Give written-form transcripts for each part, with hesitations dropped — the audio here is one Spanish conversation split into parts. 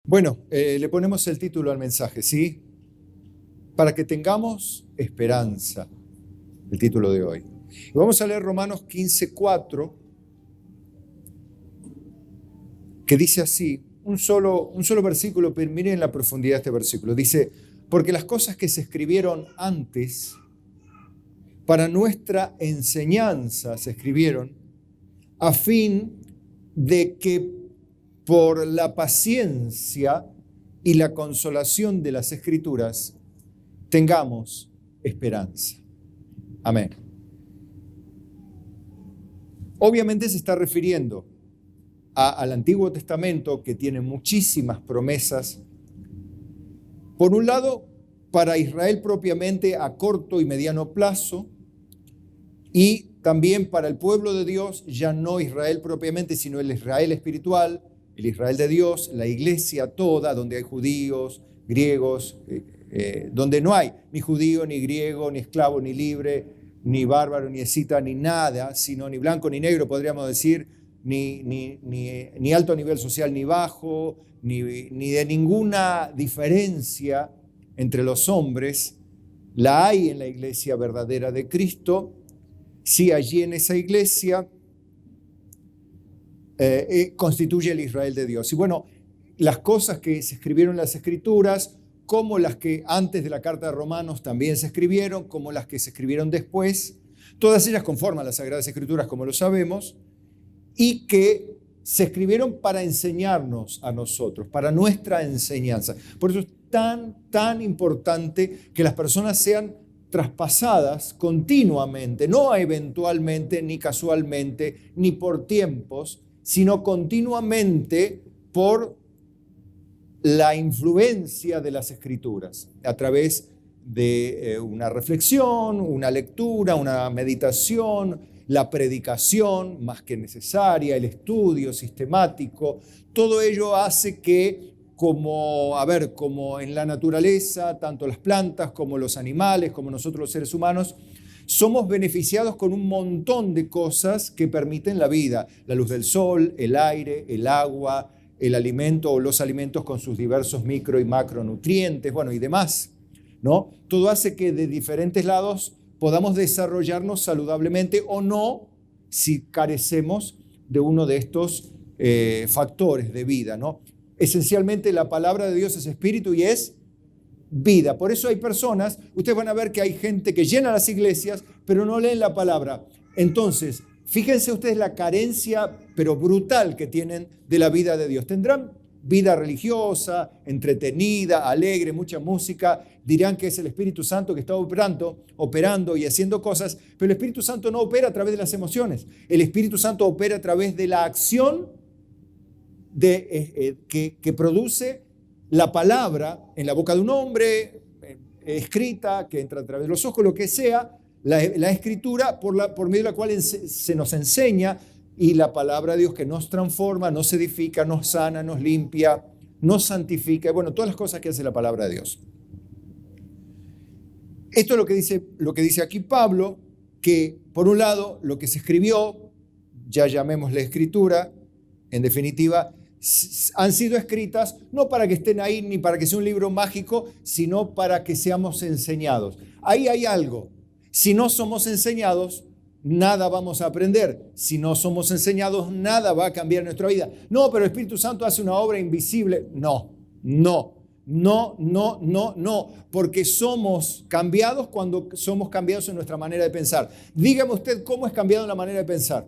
Bueno, le ponemos el título al mensaje, ¿sí? Para que tengamos esperanza, el título de hoy. Y vamos a leer Romanos 15:4, que dice así, un solo versículo, pero miren la profundidad de este versículo. Dice, porque las cosas que se escribieron antes, para nuestra enseñanza se escribieron, a fin de que por la paciencia y la consolación de las Escrituras tengamos esperanza. Amén. Obviamente se está refiriendo al Antiguo Testamento, que tiene muchísimas promesas. Por un lado, para Israel propiamente a corto y mediano plazo, y también para el pueblo de Dios, ya no Israel propiamente, sino el Israel espiritual, el Israel de Dios, la iglesia toda, donde hay judíos, griegos, donde no hay ni judío, ni griego, ni esclavo, ni libre, ni bárbaro, ni escita, ni nada, sino ni blanco, ni negro, podríamos decir, ni alto nivel social, ni bajo, ni de ninguna diferencia entre los hombres. La hay en la iglesia verdadera de Cristo. Sí, allí en esa iglesia constituye el Israel de Dios. Y bueno, las cosas que se escribieron en las Escrituras, como las que antes de la carta de Romanos también se escribieron, como las que se escribieron después, todas ellas conforman las Sagradas Escrituras, como lo sabemos, y que se escribieron para enseñarnos a nosotros, para nuestra enseñanza. Por eso es tan importante que las personas sean traspasadas continuamente, no eventualmente, ni casualmente, ni por tiempos, sino continuamente por la influencia de las Escrituras, a través de una reflexión, una lectura, una meditación, la predicación más que necesaria, el estudio sistemático. Todo ello hace que, como en la naturaleza, tanto las plantas como los animales, como nosotros los seres humanos, somos beneficiados con un montón de cosas que permiten la vida: la luz del sol, el aire, el agua, el alimento o los alimentos con sus diversos micro y macronutrientes, bueno, y demás, ¿no? Todo hace que de diferentes lados podamos desarrollarnos saludablemente o no, si carecemos de uno de estos factores de vida, ¿no? Esencialmente la palabra de Dios es espíritu y es vida. Por eso hay personas, ustedes van a ver que hay gente que llena las iglesias, pero no leen la palabra. Entonces, fíjense ustedes la carencia, pero brutal, que tienen de la vida de Dios. Tendrán vida religiosa, entretenida, alegre, mucha música. Dirán que es el Espíritu Santo que está operando y haciendo cosas, pero el Espíritu Santo no opera a través de las emociones. El Espíritu Santo opera a través de la acción que produce la palabra en la boca de un hombre, escrita, que entra a través de los ojos, lo que sea, la escritura por medio de la cual se nos enseña, y la palabra de Dios que nos transforma, nos edifica, nos sana, nos limpia, nos santifica, bueno, todas las cosas que hace la palabra de Dios. Esto es lo que dice aquí Pablo, que por un lado lo que se escribió, ya llamémosle escritura, en definitiva, han sido escritas no para que estén ahí ni para que sea un libro mágico, sino para que seamos enseñados. Ahí hay algo. Si no somos enseñados, nada vamos a aprender. Si no somos enseñados, nada va a cambiar en nuestra vida. No, pero el Espíritu Santo hace una obra invisible. No, porque somos cambiados cuando somos cambiados en nuestra manera de pensar. Dígame usted cómo es cambiado en la manera de pensar.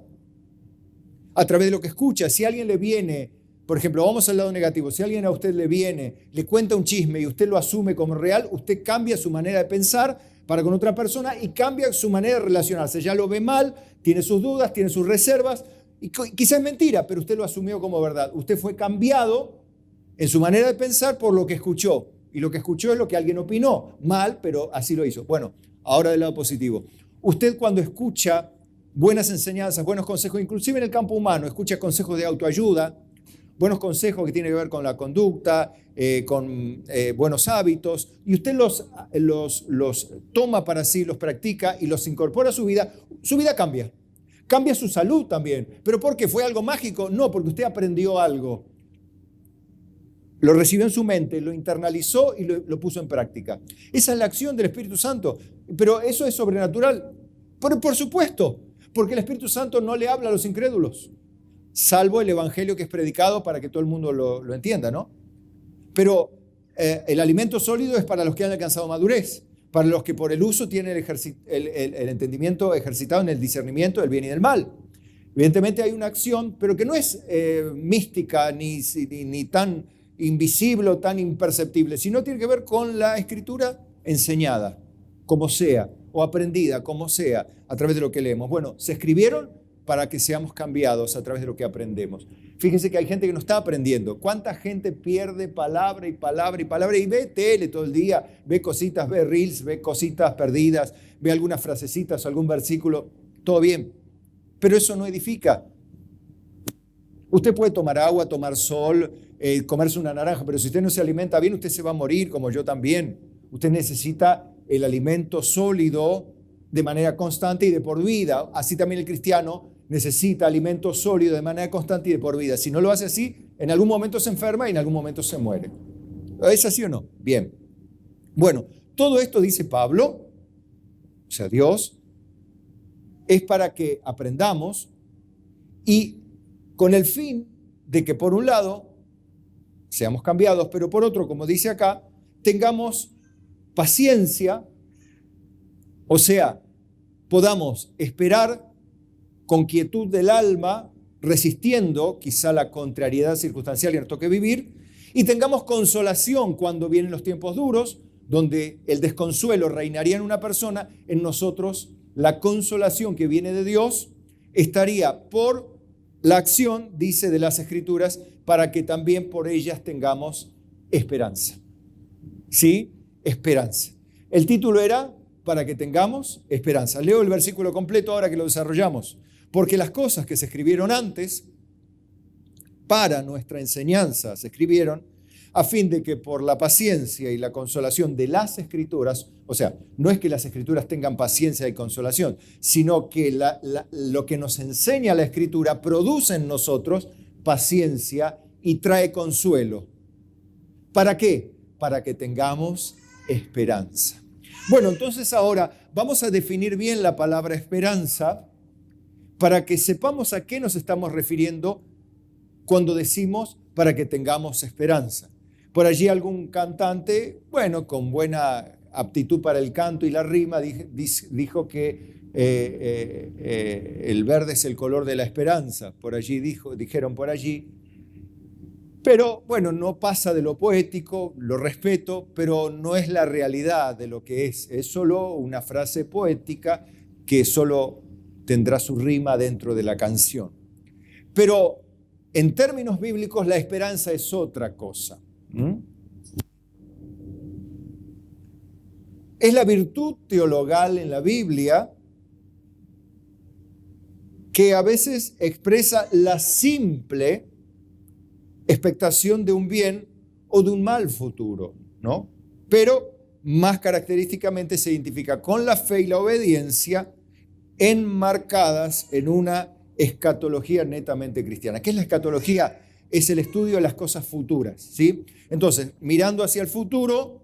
A través de lo que escucha. Si alguien le viene, por ejemplo, vamos al lado negativo, si alguien a usted le viene, le cuenta un chisme y usted lo asume como real, usted cambia su manera de pensar para con otra persona y cambia su manera de relacionarse. Ya lo ve mal, tiene sus dudas, tiene sus reservas, y quizás es mentira, pero usted lo asumió como verdad. Usted fue cambiado en su manera de pensar por lo que escuchó, y lo que escuchó es lo que alguien opinó, mal, pero así lo hizo. Bueno, ahora del lado positivo. Usted cuando escucha buenas enseñanzas, buenos consejos, inclusive en el campo humano, escucha consejos de autoayuda, buenos consejos que tienen que ver con la conducta, con buenos hábitos, y usted los toma para sí, los practica y los incorpora a su vida cambia. Cambia su salud también. ¿Pero por qué? ¿Fue algo mágico? No, porque usted aprendió algo. Lo recibió en su mente, lo internalizó y lo puso en práctica. Esa es la acción del Espíritu Santo. Pero eso es sobrenatural. Por supuesto, porque el Espíritu Santo no le habla a los incrédulos, salvo el evangelio que es predicado para que todo el mundo lo entienda, ¿no? Pero el alimento sólido es para los que han alcanzado madurez, para los que por el uso tienen el entendimiento ejercitado en el discernimiento del bien y del mal. Evidentemente hay una acción, pero que no es mística ni tan invisible o tan imperceptible, sino tiene que ver con la escritura enseñada, como sea, o aprendida, como sea, a través de lo que leemos. Bueno, se escribieron para que seamos cambiados a través de lo que aprendemos. Fíjense que hay gente que no está aprendiendo. ¿Cuánta gente pierde palabra y palabra y palabra y ve tele todo el día, ve cositas, ve reels, ve cositas perdidas, ve algunas frasecitas, algún versículo? Todo bien, pero eso no edifica. Usted puede tomar agua, tomar sol, comerse una naranja, pero si usted no se alimenta bien, usted se va a morir, como yo también. Usted necesita el alimento sólido de manera constante y de por vida. Así también el cristiano necesita alimento sólido de manera constante y de por vida. Si no lo hace así, en algún momento se enferma y en algún momento se muere. ¿Es así o no? Bien. Bueno, todo esto dice Pablo, o sea, Dios, es para que aprendamos y con el fin de que por un lado seamos cambiados, pero por otro, como dice acá, tengamos paciencia, o sea, podamos esperar con quietud del alma, resistiendo quizá la contrariedad circunstancial que nos toque vivir, y tengamos consolación cuando vienen los tiempos duros, donde el desconsuelo reinaría en una persona, en nosotros la consolación que viene de Dios estaría por la acción, dice, de las Escrituras, para que también por ellas tengamos esperanza. ¿Sí? Esperanza. El título era para que tengamos esperanza. Leo el versículo completo ahora que lo desarrollamos. Porque las cosas que se escribieron antes para nuestra enseñanza se escribieron a fin de que por la paciencia y la consolación de las Escrituras, o sea, no es que las Escrituras tengan paciencia y consolación, sino que lo que nos enseña la Escritura produce en nosotros paciencia y trae consuelo. ¿Para qué? Para que tengamos esperanza. Bueno, entonces ahora vamos a definir bien la palabra esperanza para que sepamos a qué nos estamos refiriendo cuando decimos para que tengamos esperanza. Por allí algún cantante, bueno, con buena aptitud para el canto y la rima, dijo que el verde es el color de la esperanza. Por allí dijeron por allí. Pero bueno, no pasa de lo poético, lo respeto, pero no es la realidad de lo que es. Es solo una frase poética que solo tendrá su rima dentro de la canción. Pero en términos bíblicos, la esperanza es otra cosa. Es la virtud teologal en la Biblia que a veces expresa la simple expectación de un bien o de un mal futuro, ¿no? Pero más característicamente se identifica con la fe y la obediencia enmarcadas en una escatología netamente cristiana. ¿Qué es la escatología? Es el estudio de las cosas futuras, ¿sí? Entonces, mirando hacia el futuro,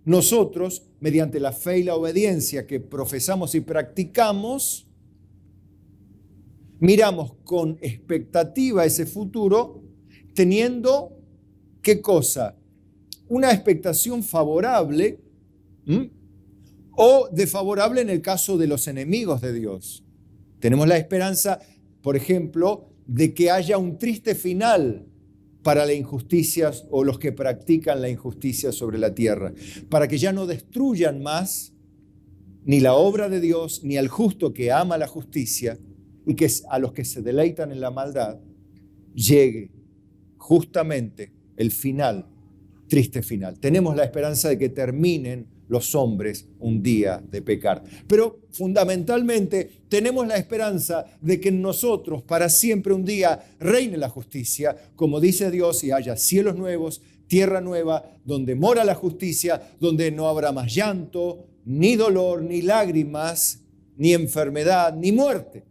nosotros, mediante la fe y la obediencia que profesamos y practicamos, miramos con expectativa ese futuro, teniendo, ¿qué cosa? Una expectación favorable o desfavorable en el caso de los enemigos de Dios. Tenemos la esperanza, por ejemplo, de que haya un triste final para la injusticia o los que practican la injusticia sobre la tierra, para que ya no destruyan más ni la obra de Dios, ni al justo que ama la justicia, y que a los que se deleitan en la maldad llegue justamente el final, triste final. Tenemos la esperanza de que terminen los hombres un día de pecar. Pero fundamentalmente tenemos la esperanza de que en nosotros para siempre un día reine la justicia, como dice Dios, y haya cielos nuevos, tierra nueva, donde mora la justicia, donde no habrá más llanto, ni dolor, ni lágrimas, ni enfermedad, ni muerte.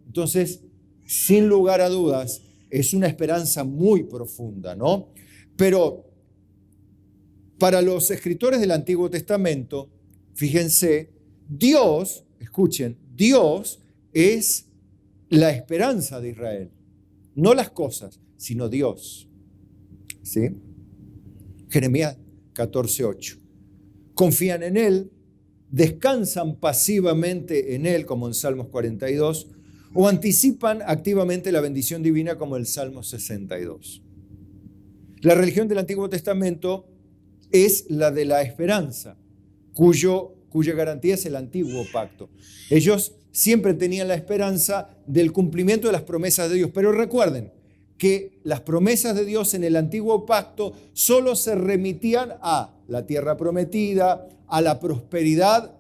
Entonces, sin lugar a dudas, es una esperanza muy profunda, ¿no? Pero Para los escritores del Antiguo Testamento, fíjense, Dios, escuchen, Dios es la esperanza de Israel. No las cosas, sino Dios. ¿Sí? Jeremías 14:8. Confían en Él, descansan pasivamente en Él, como en Salmos 42, o anticipan activamente la bendición divina, como el Salmo 62. La religión del Antiguo Testamento es la de la esperanza, cuya garantía es el antiguo pacto. Ellos siempre tenían la esperanza del cumplimiento de las promesas de Dios, pero recuerden que las promesas de Dios en el antiguo pacto solo se remitían a la tierra prometida, a la prosperidad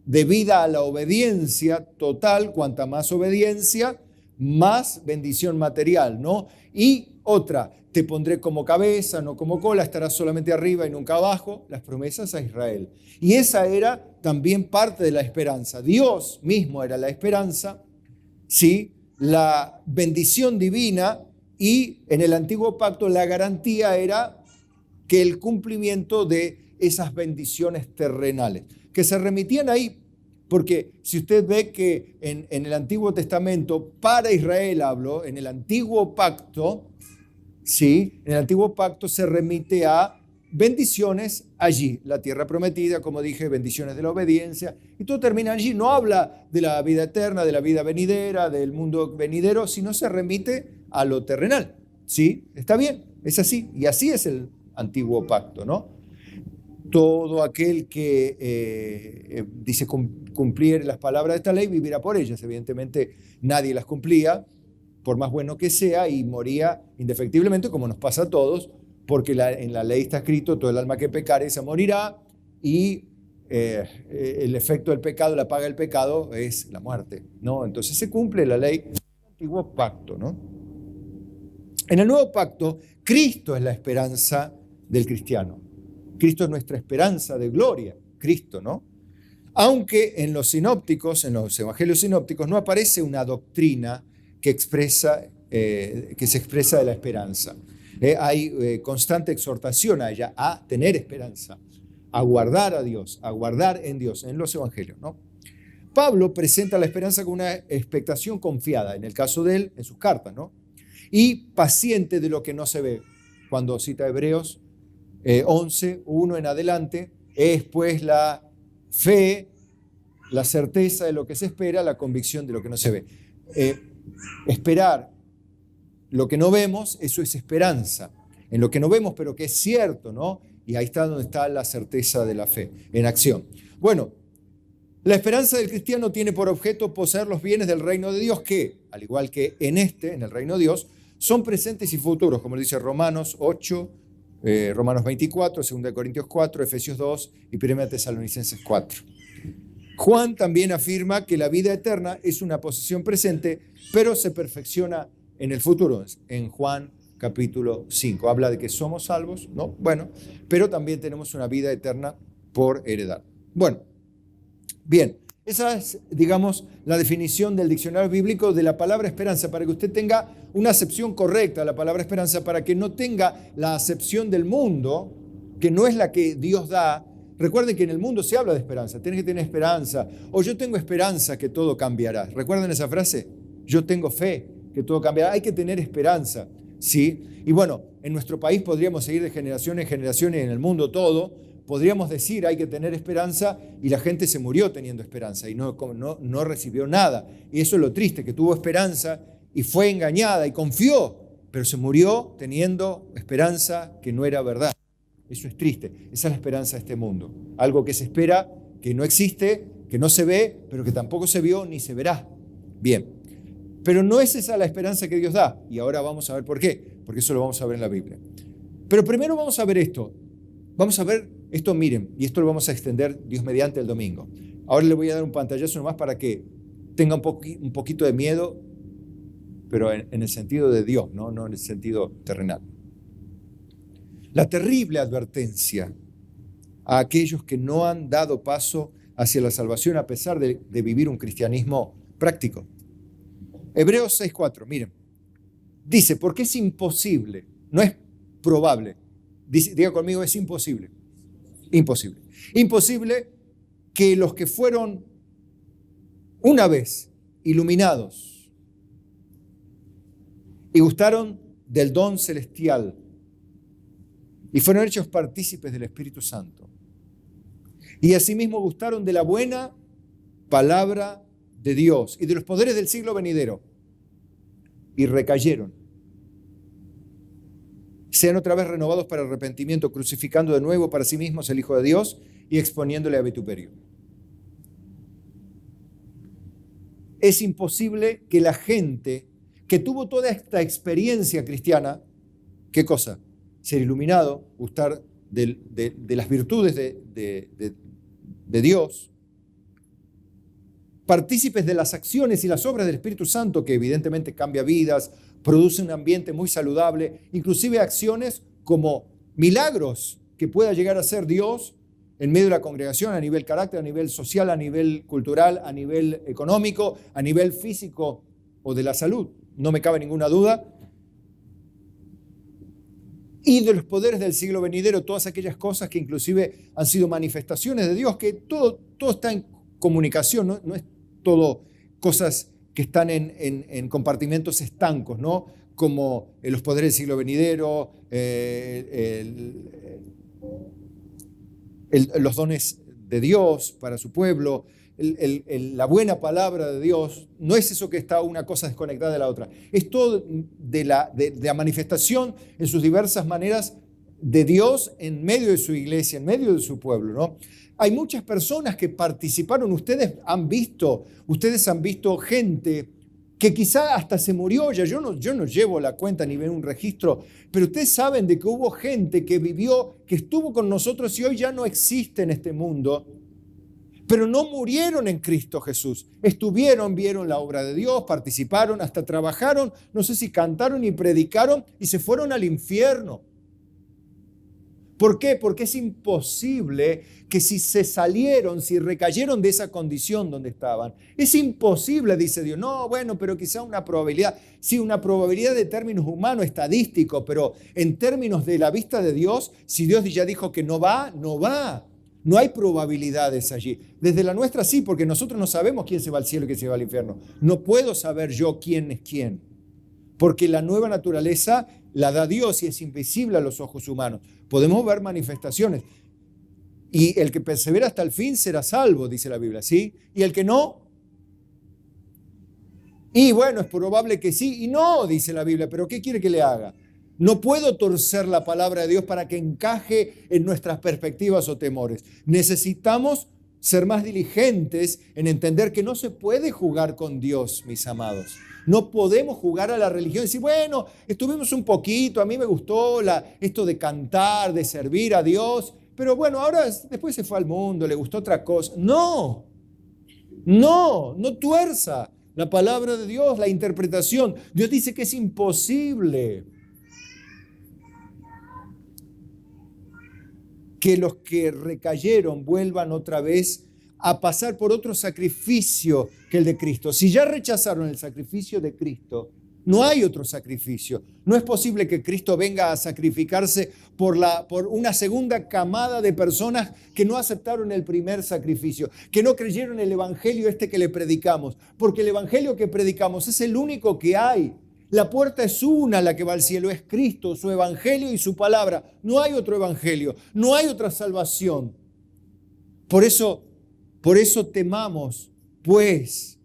debida a la obediencia total. Cuanta más obediencia, más bendición material, ¿no? Y otra, te pondré como cabeza, no como cola, estarás solamente arriba y nunca abajo, las promesas a Israel. Y esa era también parte de la esperanza. Dios mismo era la esperanza, ¿sí? La bendición divina, y en el antiguo pacto la garantía era que el cumplimiento de esas bendiciones terrenales, que se remitían ahí, porque si usted ve que en el Antiguo Testamento, para Israel hablo, en el antiguo pacto, ¿sí? En el antiguo pacto se remite a bendiciones allí, la tierra prometida, como dije, bendiciones de la obediencia, y todo termina allí. No habla de la vida eterna, de la vida venidera, del mundo venidero, sino se remite a lo terrenal. ¿Sí? Está bien, es así, y así es el antiguo pacto, ¿no? Todo aquel que dice cumplir las palabras de esta ley vivirá por ellas. Evidentemente nadie las cumplía, por más bueno que sea, y moría indefectiblemente, como nos pasa a todos, porque en la ley está escrito: todo el alma que pecare, esa morirá, y el efecto del pecado, la paga del pecado es la muerte, ¿no? Entonces se cumple la ley del antiguo pacto, ¿no? En el nuevo pacto, Cristo es la esperanza del cristiano. Cristo es nuestra esperanza de gloria, Cristo, ¿no? Aunque en los sinópticos, en los evangelios sinópticos, no aparece una doctrina que se expresa de la esperanza. Hay constante exhortación a ella, a tener esperanza, a guardar a Dios, a guardar en Dios, en los evangelios, ¿no? Pablo presenta la esperanza con una expectación confiada, en el caso de él, en sus cartas, ¿no? Y paciente de lo que no se ve. Cuando cita Hebreos 11:1 en adelante, es pues la fe, la certeza de lo que se espera, la convicción de lo que no se ve. Esperar lo que no vemos, eso es esperanza. En lo que no vemos, pero que es cierto, ¿no? Y ahí está donde está la certeza de la fe, en acción. Bueno, la esperanza del cristiano tiene por objeto poseer los bienes del reino de Dios que, al igual que en el reino de Dios, son presentes y futuros, como dice Romanos 8, Romanos 24, 2 Corintios 4, Efesios 2 y 1 Tesalonicenses 4. Juan también afirma que la vida eterna es una posesión presente, pero se perfecciona en el futuro. En Juan capítulo 5 habla de que somos salvos, ¿no? Bueno, pero también tenemos una vida eterna por heredar. Bueno, bien, esa es, digamos, la definición del diccionario bíblico de la palabra esperanza, para que usted tenga una acepción correcta de la palabra esperanza, para que no tenga la acepción del mundo, que no es la que Dios da. Recuerden que en el mundo se habla de esperanza, tienes que tener esperanza, o yo tengo esperanza que todo cambiará. ¿Recuerdan esa frase? Yo tengo fe que todo cambiará. Hay que tener esperanza, ¿sí? Y bueno, en nuestro país podríamos seguir de generación en generación, y en el mundo todo, podríamos decir hay que tener esperanza, y la gente se murió teniendo esperanza y no recibió nada. Y eso es lo triste, que tuvo esperanza y fue engañada y confió, pero se murió teniendo esperanza que no era verdad. Eso es triste. Esa es la esperanza de este mundo. Algo que se espera, que no existe, que no se ve, pero que tampoco se vio ni se verá. Bien. Pero no es esa la esperanza que Dios da. Y ahora vamos a ver por qué. Porque eso lo vamos a ver en la Biblia. Pero primero vamos a ver esto. Vamos a ver esto, miren, y esto lo vamos a extender, Dios mediante, el domingo. Ahora le voy a dar un pantallazo nomás para que tenga un poquito de miedo, pero en el sentido de Dios, no en el sentido terrenal. La terrible advertencia a aquellos que no han dado paso hacia la salvación a pesar de vivir un cristianismo práctico. Hebreos 6:4, miren, dice, porque es imposible, no es probable, diga conmigo, es imposible. Imposible. Imposible que los que fueron una vez iluminados y gustaron del don celestial y fueron hechos partícipes del Espíritu Santo y asimismo gustaron de la buena palabra de Dios y de los poderes del siglo venidero y recayeron, sean otra vez renovados para arrepentimiento, crucificando de nuevo para sí mismos el Hijo de Dios y exponiéndole a vituperio. Es imposible que la gente que tuvo toda esta experiencia cristiana, ¿qué cosa? Ser iluminado, gustar de las virtudes de Dios, partícipes de las acciones y las obras del Espíritu Santo, que evidentemente cambia vidas, produce un ambiente muy saludable, inclusive acciones como milagros que pueda llegar a ser Dios en medio de la congregación, a nivel carácter, a nivel social, a nivel cultural, a nivel económico, a nivel físico o de la salud. No me cabe ninguna duda. Y de los poderes del siglo venidero, todas aquellas cosas que inclusive han sido manifestaciones de Dios, que todo está en comunicación, no es todo cosas que están en compartimentos estancos, ¿no? Como los poderes del siglo venidero, los dones de Dios para su pueblo, la buena palabra de Dios. No es eso que está una cosa desconectada de la otra. Es todo de la manifestación en sus diversas maneras de Dios en medio de su iglesia, en medio de su pueblo, ¿no? Hay muchas personas que participaron. Ustedes han visto gente que quizá hasta se murió ya. Yo no llevo la cuenta ni veo un registro, pero ustedes saben de que hubo gente que vivió, que estuvo con nosotros y hoy ya no existe en este mundo, pero no murieron en Cristo Jesús. Estuvieron, vieron la obra de Dios, participaron, hasta trabajaron, no sé si cantaron y predicaron y se fueron al infierno. ¿Por qué? Porque es imposible que si recayeron de esa condición donde estaban, es imposible, dice Dios. No, bueno, pero quizá una probabilidad, sí, una probabilidad de términos humanos, estadísticos, pero en términos de la vista de Dios, si Dios ya dijo que no va, no va. No hay probabilidades allí. Desde la nuestra sí, porque nosotros no sabemos quién se va al cielo y quién se va al infierno. No puedo saber yo quién es quién, porque la nueva naturaleza la da Dios y es invisible a los ojos humanos. Podemos ver manifestaciones. Y el que persevera hasta el fin será salvo, dice la Biblia, ¿sí? Y el que no, y bueno, es probable que sí y no, dice la Biblia, pero ¿qué quiere que le haga? No puedo torcer la palabra de Dios para que encaje en nuestras perspectivas o temores. Necesitamos ser más diligentes en entender que no se puede jugar con Dios, mis amados. No podemos jugar a la religión y decir, bueno, estuvimos un poquito, a mí me gustó esto de cantar, de servir a Dios, pero bueno, ahora después se fue al mundo, le gustó otra cosa. No tuerza la palabra de Dios, la interpretación. Dios dice que es imposible que los que recayeron vuelvan otra vez a pasar por otro sacrificio que el de Cristo. Si ya rechazaron el sacrificio de Cristo, no hay otro sacrificio. No es posible que Cristo venga a sacrificarse por una segunda camada de personas que no aceptaron el primer sacrificio, que no creyeron el evangelio que le predicamos, porque el evangelio que predicamos es el único que hay. La puerta es una, la que va al cielo, es Cristo, su evangelio y su palabra. No hay otro evangelio, no hay otra salvación. Por eso temamos, pues,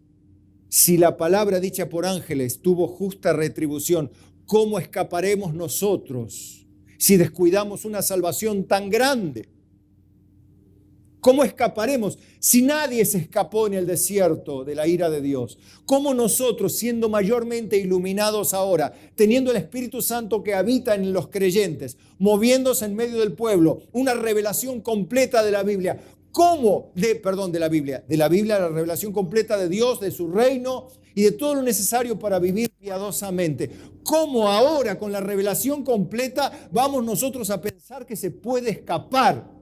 si la palabra dicha por ángeles tuvo justa retribución, ¿cómo escaparemos nosotros si descuidamos una salvación tan grande? ¿Cómo escaparemos si nadie se escapó en el desierto de la ira de Dios? ¿Cómo nosotros, siendo mayormente iluminados ahora, teniendo el Espíritu Santo que habita en los creyentes, moviéndose en medio del pueblo, una revelación completa de la Biblia, de la Biblia, la revelación completa de Dios, de su reino y de todo lo necesario para vivir piadosamente? ¿Cómo ahora, con la revelación completa, vamos nosotros a pensar que se puede escapar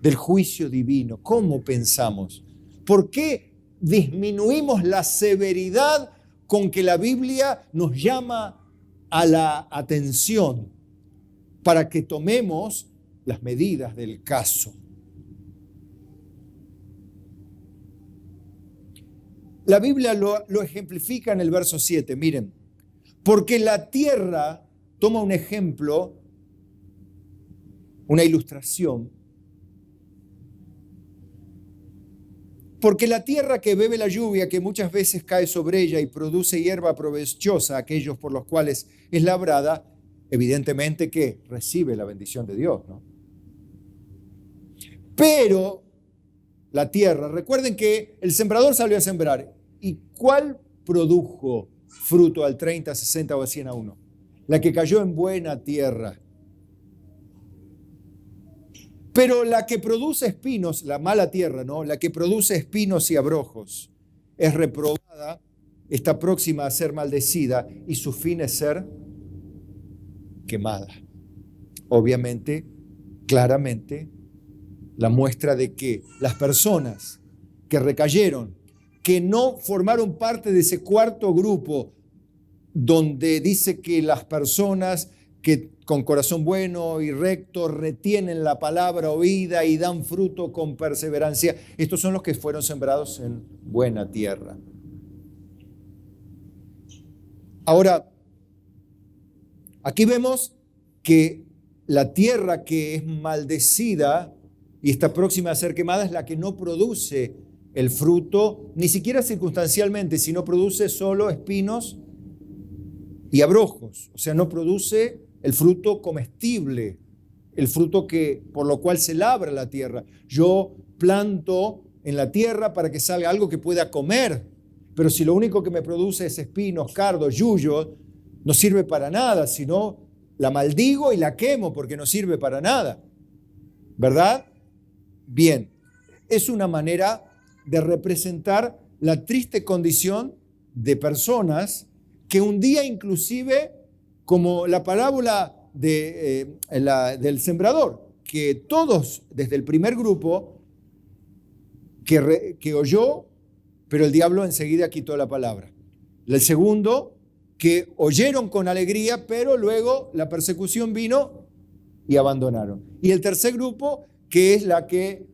del juicio divino? ¿Cómo pensamos? ¿Por qué disminuimos la severidad con que la Biblia nos llama a la atención para que tomemos las medidas del caso. La Biblia lo ejemplifica en el verso 7. Miren, porque la tierra toma un ejemplo, una ilustración. Porque la tierra que bebe la lluvia, que muchas veces cae sobre ella y produce hierba provechosa a aquellos por los cuales es labrada, evidentemente que recibe la bendición de Dios, ¿no? Pero la tierra, recuerden que el sembrador salió a sembrar. ¿Y cuál produjo fruto al 30, 60 o a 100 a 1? La que cayó en buena tierra. Pero la que produce espinos, la mala tierra, ¿no? La que produce espinos y abrojos, es reprobada, está próxima a ser maldecida y su fin es ser quemada. Obviamente, claramente, la muestra de que las personas que recayeron, que no formaron parte de ese cuarto grupo donde dice que las personas que con corazón bueno y recto retienen la palabra oída y dan fruto con perseverancia, estos son los que fueron sembrados en buena tierra. Ahora, aquí vemos que la tierra que es maldecida y está próxima a ser quemada es la que no produce el fruto, ni siquiera circunstancialmente, sino produce solo espinos y abrojos. O sea, no produce el fruto comestible, el fruto por lo cual se labra la tierra. Yo planto en la tierra para que salga algo que pueda comer, pero si lo único que me produce es espinos, cardos, yuyos, no sirve para nada, sino la maldigo y la quemo porque no sirve para nada. ¿Verdad? Bien, es una manera de representar la triste condición de personas que un día inclusive, como la parábola del sembrador, que todos desde el primer grupo que oyó, pero el diablo enseguida quitó la palabra. El segundo, que oyeron con alegría, pero luego la persecución vino y abandonaron. Y el tercer grupo, que es la que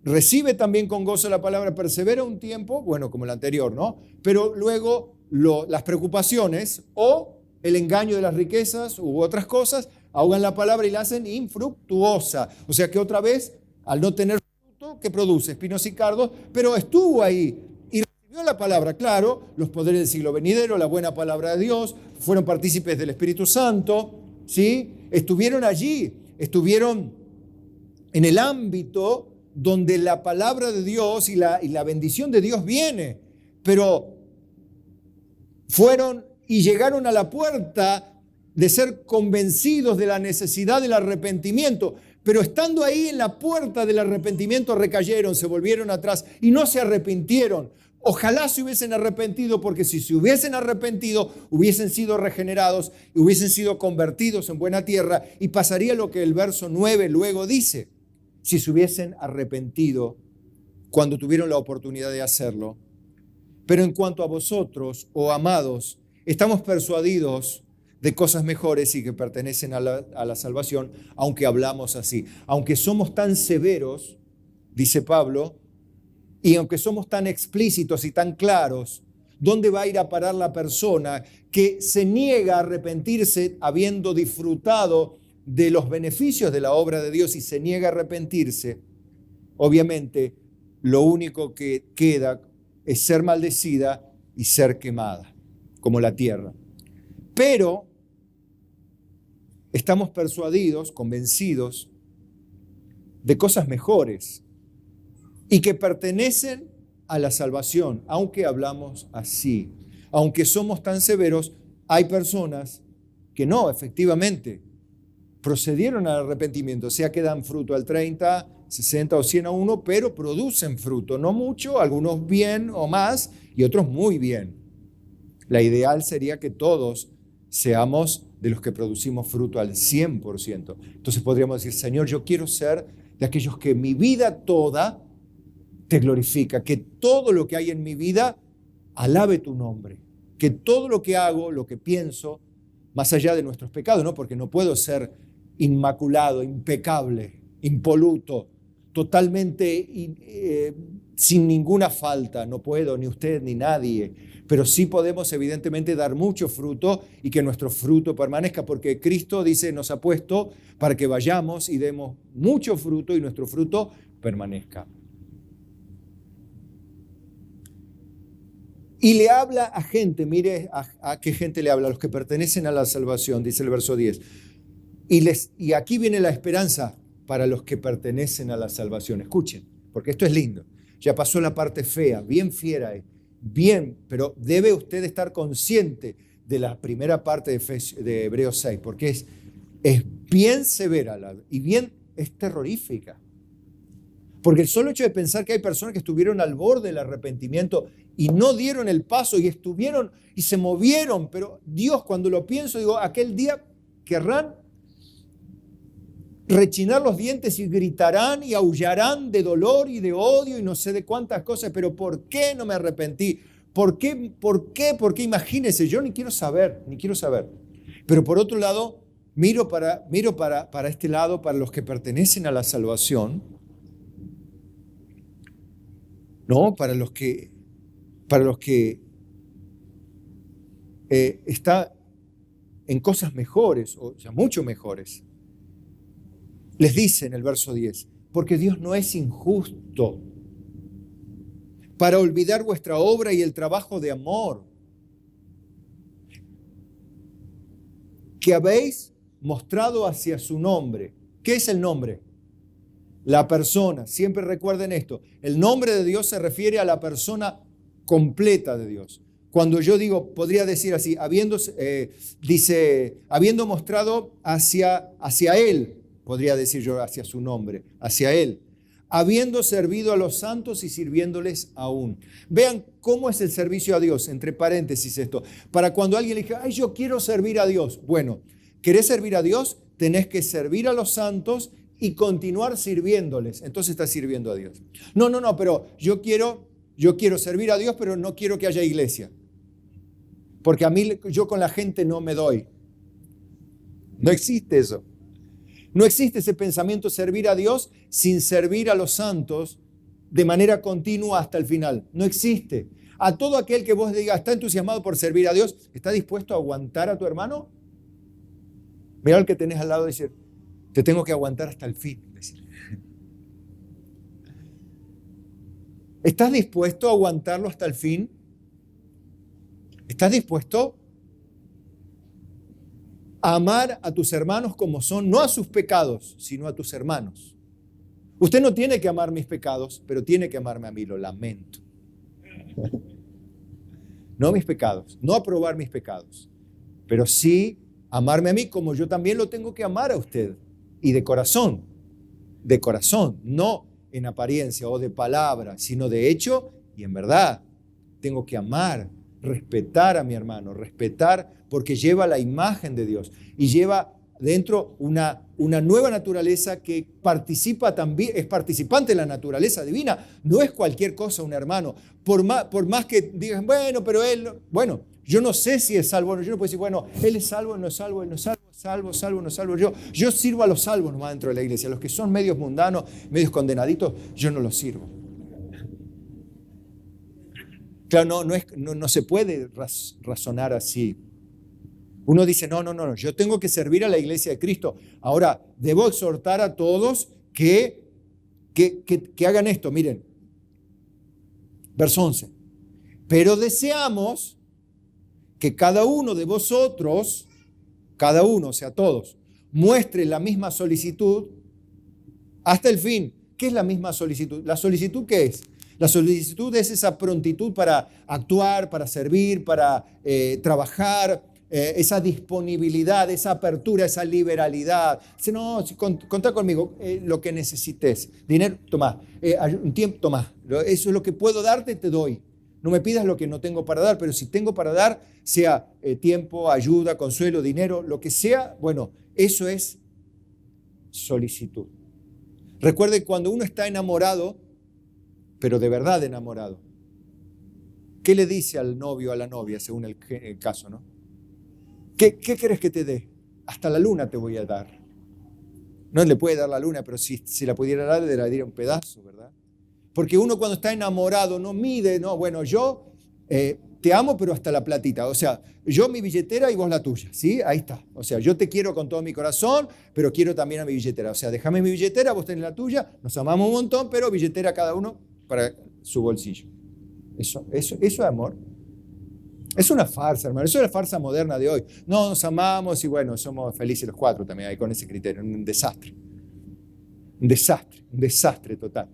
recibe también con gozo la palabra, persevera un tiempo, bueno, como el anterior, ¿no? Pero luego las preocupaciones o el engaño de las riquezas u otras cosas ahogan la palabra y la hacen infructuosa. O sea que otra vez, al no tener fruto, que produce espinos y cardos, pero estuvo ahí y recibió la palabra, claro, los poderes del siglo venidero, la buena palabra de Dios, fueron partícipes del Espíritu Santo, ¿sí? Estuvieron allí, estuvieron en el ámbito donde la palabra de Dios y la bendición de Dios viene, pero fueron y llegaron a la puerta de ser convencidos de la necesidad del arrepentimiento, pero estando ahí en la puerta del arrepentimiento recayeron, se volvieron atrás y no se arrepintieron. Ojalá se hubiesen arrepentido, porque si se hubiesen arrepentido, hubiesen sido regenerados y hubiesen sido convertidos en buena tierra, y pasaría lo que el verso 9 luego dice: si se hubiesen arrepentido cuando tuvieron la oportunidad de hacerlo. Pero en cuanto a vosotros, oh amados, estamos persuadidos de cosas mejores y que pertenecen a la salvación, aunque hablamos así. Aunque somos tan severos, dice Pablo, y aunque somos tan explícitos y tan claros, ¿dónde va a ir a parar la persona que se niega a arrepentirse habiendo disfrutado de los beneficios de la obra de Dios y se niega a arrepentirse? Obviamente, lo único que queda es ser maldecida y ser quemada, como la tierra. Pero estamos persuadidos, convencidos de cosas mejores y que pertenecen a la salvación, aunque hablamos así. Aunque somos tan severos, hay personas que no, efectivamente, procedieron al arrepentimiento, o sea que dan fruto al 30, 60 o 100 a 1, pero producen fruto, no mucho, algunos bien o más y otros muy bien. La ideal sería que todos seamos de los que producimos fruto al 100%. Entonces podríamos decir: Señor, yo quiero ser de aquellos que mi vida toda te glorifica, que todo lo que hay en mi vida alabe tu nombre, que todo lo que hago, lo que pienso, más allá de nuestros pecados, ¿no? Porque no puedo ser inmaculado, impecable, impoluto, totalmente sin ninguna falta. No puedo, ni usted, ni nadie. Pero sí podemos evidentemente dar mucho fruto y que nuestro fruto permanezca, porque Cristo dice, nos ha puesto para que vayamos y demos mucho fruto y nuestro fruto permanezca. Y le habla a gente, mire a qué gente le habla, a los que pertenecen a la salvación, dice el verso 10. Y aquí viene la esperanza para los que pertenecen a la salvación. Escuchen, porque esto es lindo. Ya pasó la parte fea, bien fiera, bien, pero debe usted estar consciente de la primera parte de Hebreos 6, porque es bien severa y bien es terrorífica. Porque el solo hecho de pensar que hay personas que estuvieron al borde del arrepentimiento y no dieron el paso y estuvieron y se movieron, pero Dios, cuando lo pienso, digo, aquel día querrán rechinar los dientes y gritarán y aullarán de dolor y de odio y no sé de cuántas cosas, pero ¿por qué no me arrepentí? ¿Por qué? ¿Por qué? Porque imagínense, yo ni quiero saber. Pero por otro lado, miro para este lado, para los que pertenecen a la salvación, ¿no? Para los que está en cosas mejores, o sea, mucho mejores. Les dice en el verso 10, porque Dios no es injusto para olvidar vuestra obra y el trabajo de amor que habéis mostrado hacia su nombre. ¿Qué es el nombre? La persona. Siempre recuerden esto. El nombre de Dios se refiere a la persona completa de Dios. Cuando yo digo, podría decir así, habiendo mostrado hacia Él, podría decir yo hacia su nombre, hacia Él, habiendo servido a los santos y sirviéndoles aún. Vean cómo es el servicio a Dios, entre paréntesis esto, para cuando alguien le diga, ay, yo quiero servir a Dios. Bueno, ¿querés servir a Dios? Tenés que servir a los santos y continuar sirviéndoles. Entonces estás sirviendo a Dios. No, pero yo quiero servir a Dios, pero no quiero que haya iglesia. Porque a mí, yo con la gente no me doy. No existe eso. No existe ese pensamiento servir a Dios sin servir a los santos de manera continua hasta el final. No existe. A todo aquel que vos digas, está entusiasmado por servir a Dios, ¿está dispuesto a aguantar a tu hermano? Mira al que tenés al lado y decir, te tengo que aguantar hasta el fin. ¿Estás dispuesto a aguantarlo hasta el fin? ¿Estás dispuesto a amar a tus hermanos como son, no a sus pecados, sino a tus hermanos? Usted no tiene que amar mis pecados, pero tiene que amarme a mí, lo lamento. No mis pecados, no aprobar mis pecados, pero sí amarme a mí como yo también lo tengo que amar a usted. Y de corazón, no en apariencia o de palabra, sino de hecho y en verdad. Tengo que amar, respetar a mi hermano, respetar porque lleva la imagen de Dios y lleva dentro una nueva naturaleza que participa también, es participante de la naturaleza divina. No es cualquier cosa un hermano. Por más que digan, bueno, pero él, bueno, yo no sé si es salvo o no. Yo no puedo decir, bueno, él es salvo, no es salvo, él no es salvo, salvo, no es salvo. Yo sirvo a los salvos nomás dentro de la iglesia. Los que son medios mundanos, medios condenaditos, yo no los sirvo. Claro, no se puede razonar así. Uno dice, no, yo tengo que servir a la iglesia de Cristo. Ahora, debo exhortar a todos que hagan esto. Miren, verso 11. Pero deseamos que cada uno de vosotros, o sea, todos, muestre la misma solicitud hasta el fin. ¿Qué es la misma solicitud? ¿La solicitud qué es? La solicitud es esa prontitud para actuar, para servir, para trabajar, esa disponibilidad, esa apertura, esa liberalidad. Dice, no, contá conmigo, lo que necesites. Dinero, tomá. Un tiempo, tomá. Eso es lo que puedo darte, te doy. No me pidas lo que no tengo para dar, pero si tengo para dar, sea tiempo, ayuda, consuelo, dinero, lo que sea, bueno, eso es solicitud. Recuerde, cuando uno está enamorado, pero de verdad enamorado, ¿qué le dice al novio o a la novia, según el caso, ¿no? ¿Qué querés que te dé? Hasta la luna te voy a dar. No le puede dar la luna, pero si se la pudiera dar, le daría un pedazo, ¿verdad? Porque uno cuando está enamorado no mide, no, bueno, yo te amo, pero hasta la platita. O sea, yo mi billetera y vos la tuya, ¿sí? Ahí está. O sea, yo te quiero con todo mi corazón, pero quiero también a mi billetera. O sea, déjame mi billetera, vos tenés la tuya, nos amamos un montón, pero billetera cada uno para su bolsillo. Eso es amor. Es una farsa, hermano. Eso es la farsa moderna de hoy. No, nos amamos y bueno, somos felices los cuatro también ahí con ese criterio. Un desastre. Un desastre total.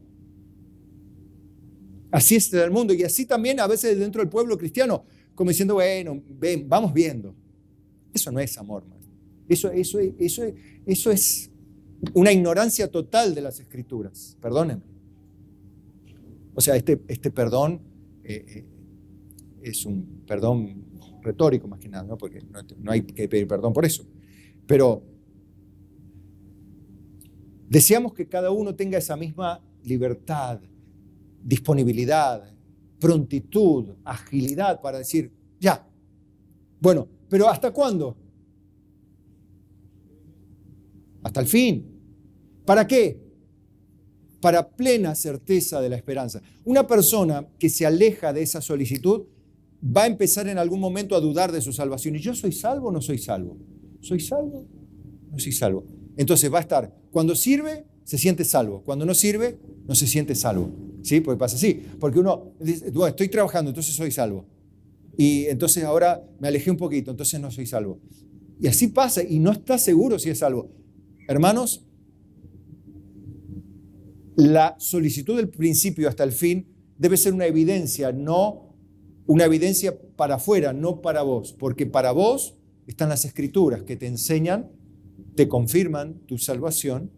Así es el mundo y así también a veces dentro del pueblo cristiano, como diciendo, bueno, ven, vamos viendo. Eso no es amor, hermano. Eso es una ignorancia total de las Escrituras. Perdónenme. O sea, este perdón es un perdón retórico más que nada, ¿no? Porque no hay que pedir perdón por eso. Pero deseamos que cada uno tenga esa misma libertad, disponibilidad, prontitud, agilidad para decir, ya. Bueno, pero ¿hasta cuándo? Hasta el fin. ¿Para qué? Para plena certeza de la esperanza. Una persona que se aleja de esa solicitud va a empezar en algún momento a dudar de su salvación. ¿Y yo soy salvo o no soy salvo? ¿Soy salvo? No soy salvo. Entonces va a estar, cuando sirve, se siente salvo. Cuando no sirve, no se siente salvo. ¿Sí? Porque pasa así. Porque uno dice, bueno, estoy trabajando, entonces soy salvo. Y entonces ahora me alejé un poquito, entonces no soy salvo. Y así pasa y no está seguro si es salvo. Hermanos, la solicitud del principio hasta el fin debe ser una evidencia, no una evidencia para afuera, no para vos, porque para vos están las Escrituras que te enseñan, te confirman tu salvación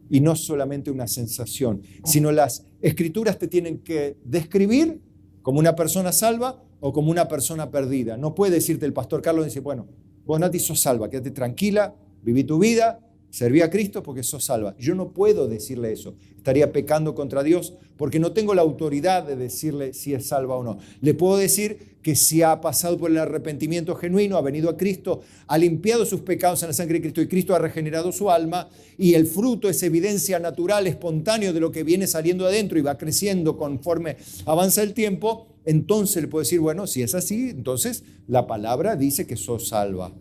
y no solamente una sensación, sino las Escrituras te tienen que describir como una persona salva o como una persona perdida. No puede decirte el pastor Carlos, dice, bueno, vos Nati sos salva, quédate tranquila, viví tu vida, serví a Cristo porque sos salva. Yo no puedo decirle eso. Estaría pecando contra Dios porque no tengo la autoridad de decirle si es salva o no. Le puedo decir que si ha pasado por el arrepentimiento genuino, ha venido a Cristo, ha limpiado sus pecados en la sangre de Cristo y Cristo ha regenerado su alma y el fruto es evidencia natural, espontáneo de lo que viene saliendo adentro y va creciendo conforme avanza el tiempo, entonces le puedo decir, bueno, si es así, entonces la palabra dice que sos salva.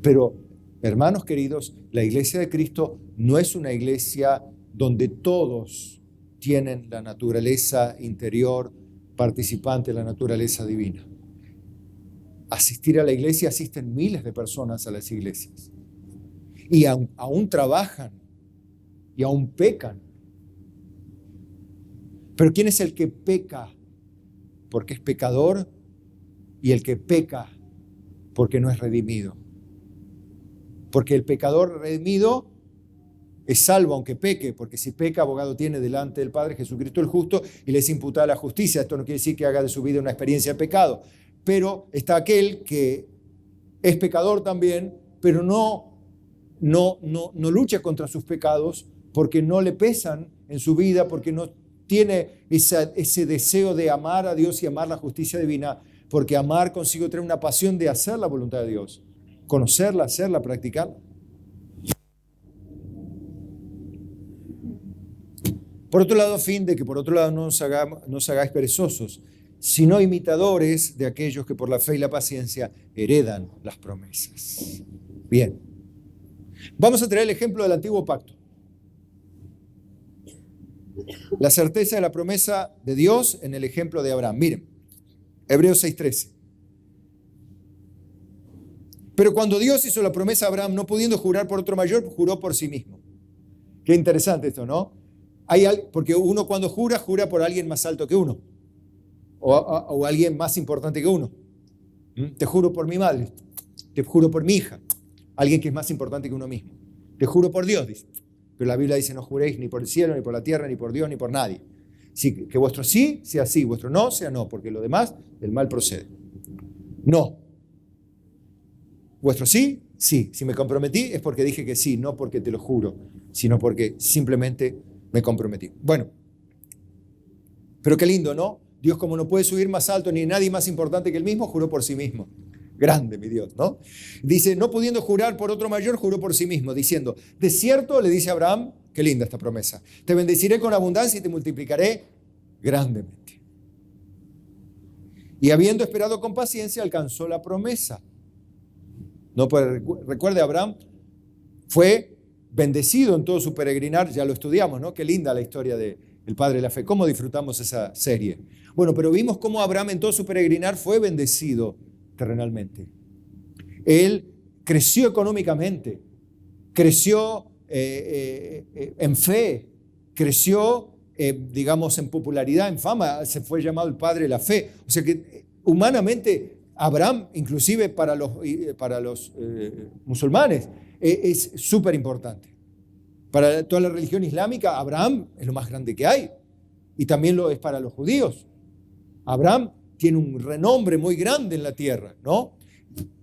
Pero hermanos queridos, la iglesia de Cristo no es una iglesia donde todos tienen la naturaleza interior participante de la naturaleza divina. Asistir a la iglesia, asisten miles de personas a las iglesias. Y aún trabajan y aún pecan. Pero ¿quién es el que peca porque es pecador y el que peca porque no es redimido? Porque el pecador redimido es salvo aunque peque, porque si peca, abogado tiene delante del Padre Jesucristo el justo y le es imputada la justicia. Esto no quiere decir que haga de su vida una experiencia de pecado, pero está aquel que es pecador también, pero no lucha contra sus pecados porque no le pesan en su vida, porque no tiene ese deseo de amar a Dios y amar la justicia divina, porque amar consigo trae una pasión de hacer la voluntad de Dios. Conocerla, hacerla, practicarla. Por otro lado, a fin de que por otro lado no os hagáis perezosos, sino imitadores de aquellos que por la fe y la paciencia heredan las promesas. Bien. Vamos a traer el ejemplo del antiguo pacto. La certeza de la promesa de Dios en el ejemplo de Abraham. Miren, Hebreos 6:13. Pero cuando Dios hizo la promesa a Abraham, no pudiendo jurar por otro mayor, juró por sí mismo. Qué interesante esto, ¿no? Porque uno cuando jura por alguien más alto que uno. O alguien más importante que uno. Te juro por mi madre. Te juro por mi hija. Alguien que es más importante que uno mismo. Te juro por Dios, dice. Pero la Biblia dice, no juréis ni por el cielo, ni por la tierra, ni por Dios, ni por nadie. Sí, que vuestro sí sea sí, vuestro no sea no, porque lo demás del mal procede. No. Vuestro sí, sí. Si me comprometí es porque dije que sí, no porque te lo juro, sino porque simplemente me comprometí. Bueno, pero qué lindo, ¿no? Dios, como no puede subir más alto ni nadie más importante que él mismo, juró por sí mismo. Grande mi Dios, ¿no? Dice, no pudiendo jurar por otro mayor, juró por sí mismo, diciendo, de cierto, le dice a Abraham, qué linda esta promesa, te bendeciré con abundancia y te multiplicaré grandemente. Y habiendo esperado con paciencia, alcanzó la promesa. No, pues, recuerde, Abraham fue bendecido en todo su peregrinar, ya lo estudiamos, ¿no? Qué linda la historia del Padre de la Fe, cómo disfrutamos esa serie. Bueno, pero vimos cómo Abraham en todo su peregrinar fue bendecido terrenalmente. Él creció económicamente, creció en fe, creció, digamos, en popularidad, en fama, se fue llamado el Padre de la Fe. O sea que humanamente Abraham, inclusive para los musulmanes, es súper importante. Para toda la religión islámica, Abraham es lo más grande que hay. Y también lo es para los judíos. Abraham tiene un renombre muy grande en la tierra, ¿no?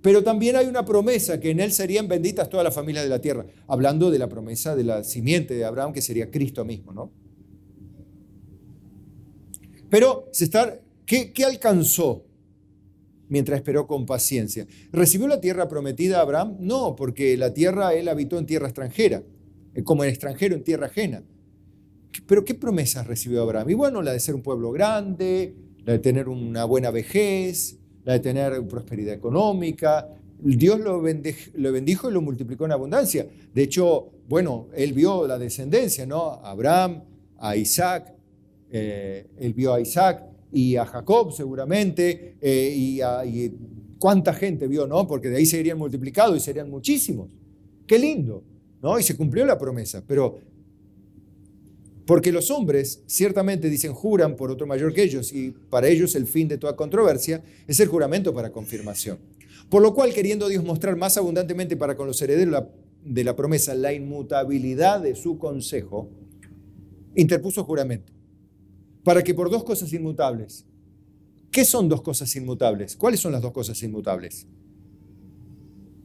Pero también hay una promesa que en él serían benditas todas las familias de la tierra. Hablando de la promesa de la simiente de Abraham, que sería Cristo mismo, ¿no? Pero ¿qué alcanzó mientras esperó con paciencia? ¿Recibió la tierra prometida Abraham? No, porque la tierra, él habitó en tierra extranjera, como el extranjero en tierra ajena. ¿Pero qué promesas recibió Abraham? Y bueno, la de ser un pueblo grande, la de tener una buena vejez, la de tener prosperidad económica. Dios lo bendijo y lo multiplicó en abundancia. De hecho, bueno, él vio la descendencia, ¿no? A Abraham, a Isaac, él vio a Isaac y a Jacob seguramente, y cuánta gente vio, ¿no? Porque de ahí serían multiplicados y serían muchísimos. Qué lindo, ¿no? Y se cumplió la promesa, pero porque los hombres ciertamente dicen juran por otro mayor que ellos, y para ellos el fin de toda controversia es el juramento para confirmación. Por lo cual, queriendo Dios mostrar más abundantemente para con los herederos de la promesa la inmutabilidad de su consejo, interpuso juramento, para que por dos cosas inmutables. ¿Qué son dos cosas inmutables? ¿Cuáles son las dos cosas inmutables?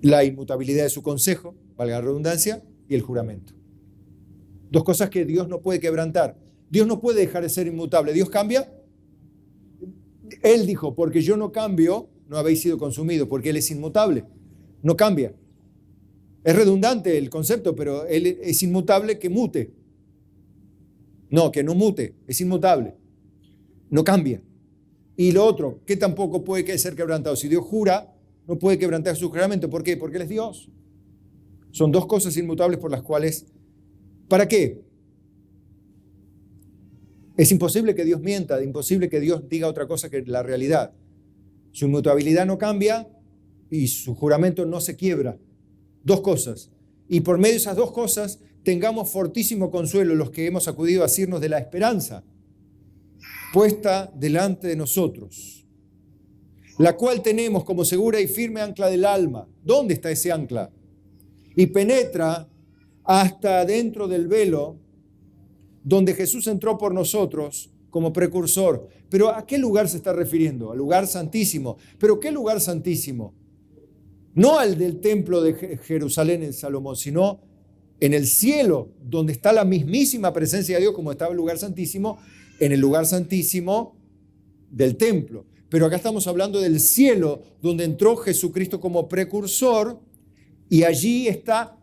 La inmutabilidad de su consejo, valga la redundancia, y el juramento. Dos cosas que Dios no puede quebrantar. Dios no puede dejar de ser inmutable. ¿Dios cambia? Él dijo, porque yo no cambio, no habéis sido consumidos, porque Él es inmutable. No cambia. Es redundante el concepto, pero Él es inmutable que mute. No, que no mute, es inmutable. No cambia. Y lo otro, que tampoco puede ser quebrantado. Si Dios jura, no puede quebrantar su juramento. ¿Por qué? Porque Él es Dios. Son dos cosas inmutables por las cuales... ¿Para qué? Es imposible que Dios mienta, es imposible que Dios diga otra cosa que la realidad. Su inmutabilidad no cambia y su juramento no se quiebra. Dos cosas. Y por medio de esas dos cosas tengamos fortísimo consuelo los que hemos acudido a asirnos de la esperanza puesta delante de nosotros, la cual tenemos como segura y firme ancla del alma. ¿Dónde está ese ancla? Y penetra hasta dentro del velo donde Jesús entró por nosotros como precursor. ¿Pero a qué lugar se está refiriendo? Al lugar santísimo. ¿Pero qué lugar santísimo? No al del templo de Jerusalén en Salomón, sino en el cielo, donde está la mismísima presencia de Dios, como estaba el lugar santísimo, en el lugar santísimo del templo. Pero acá estamos hablando del cielo, donde entró Jesucristo como precursor, y allí está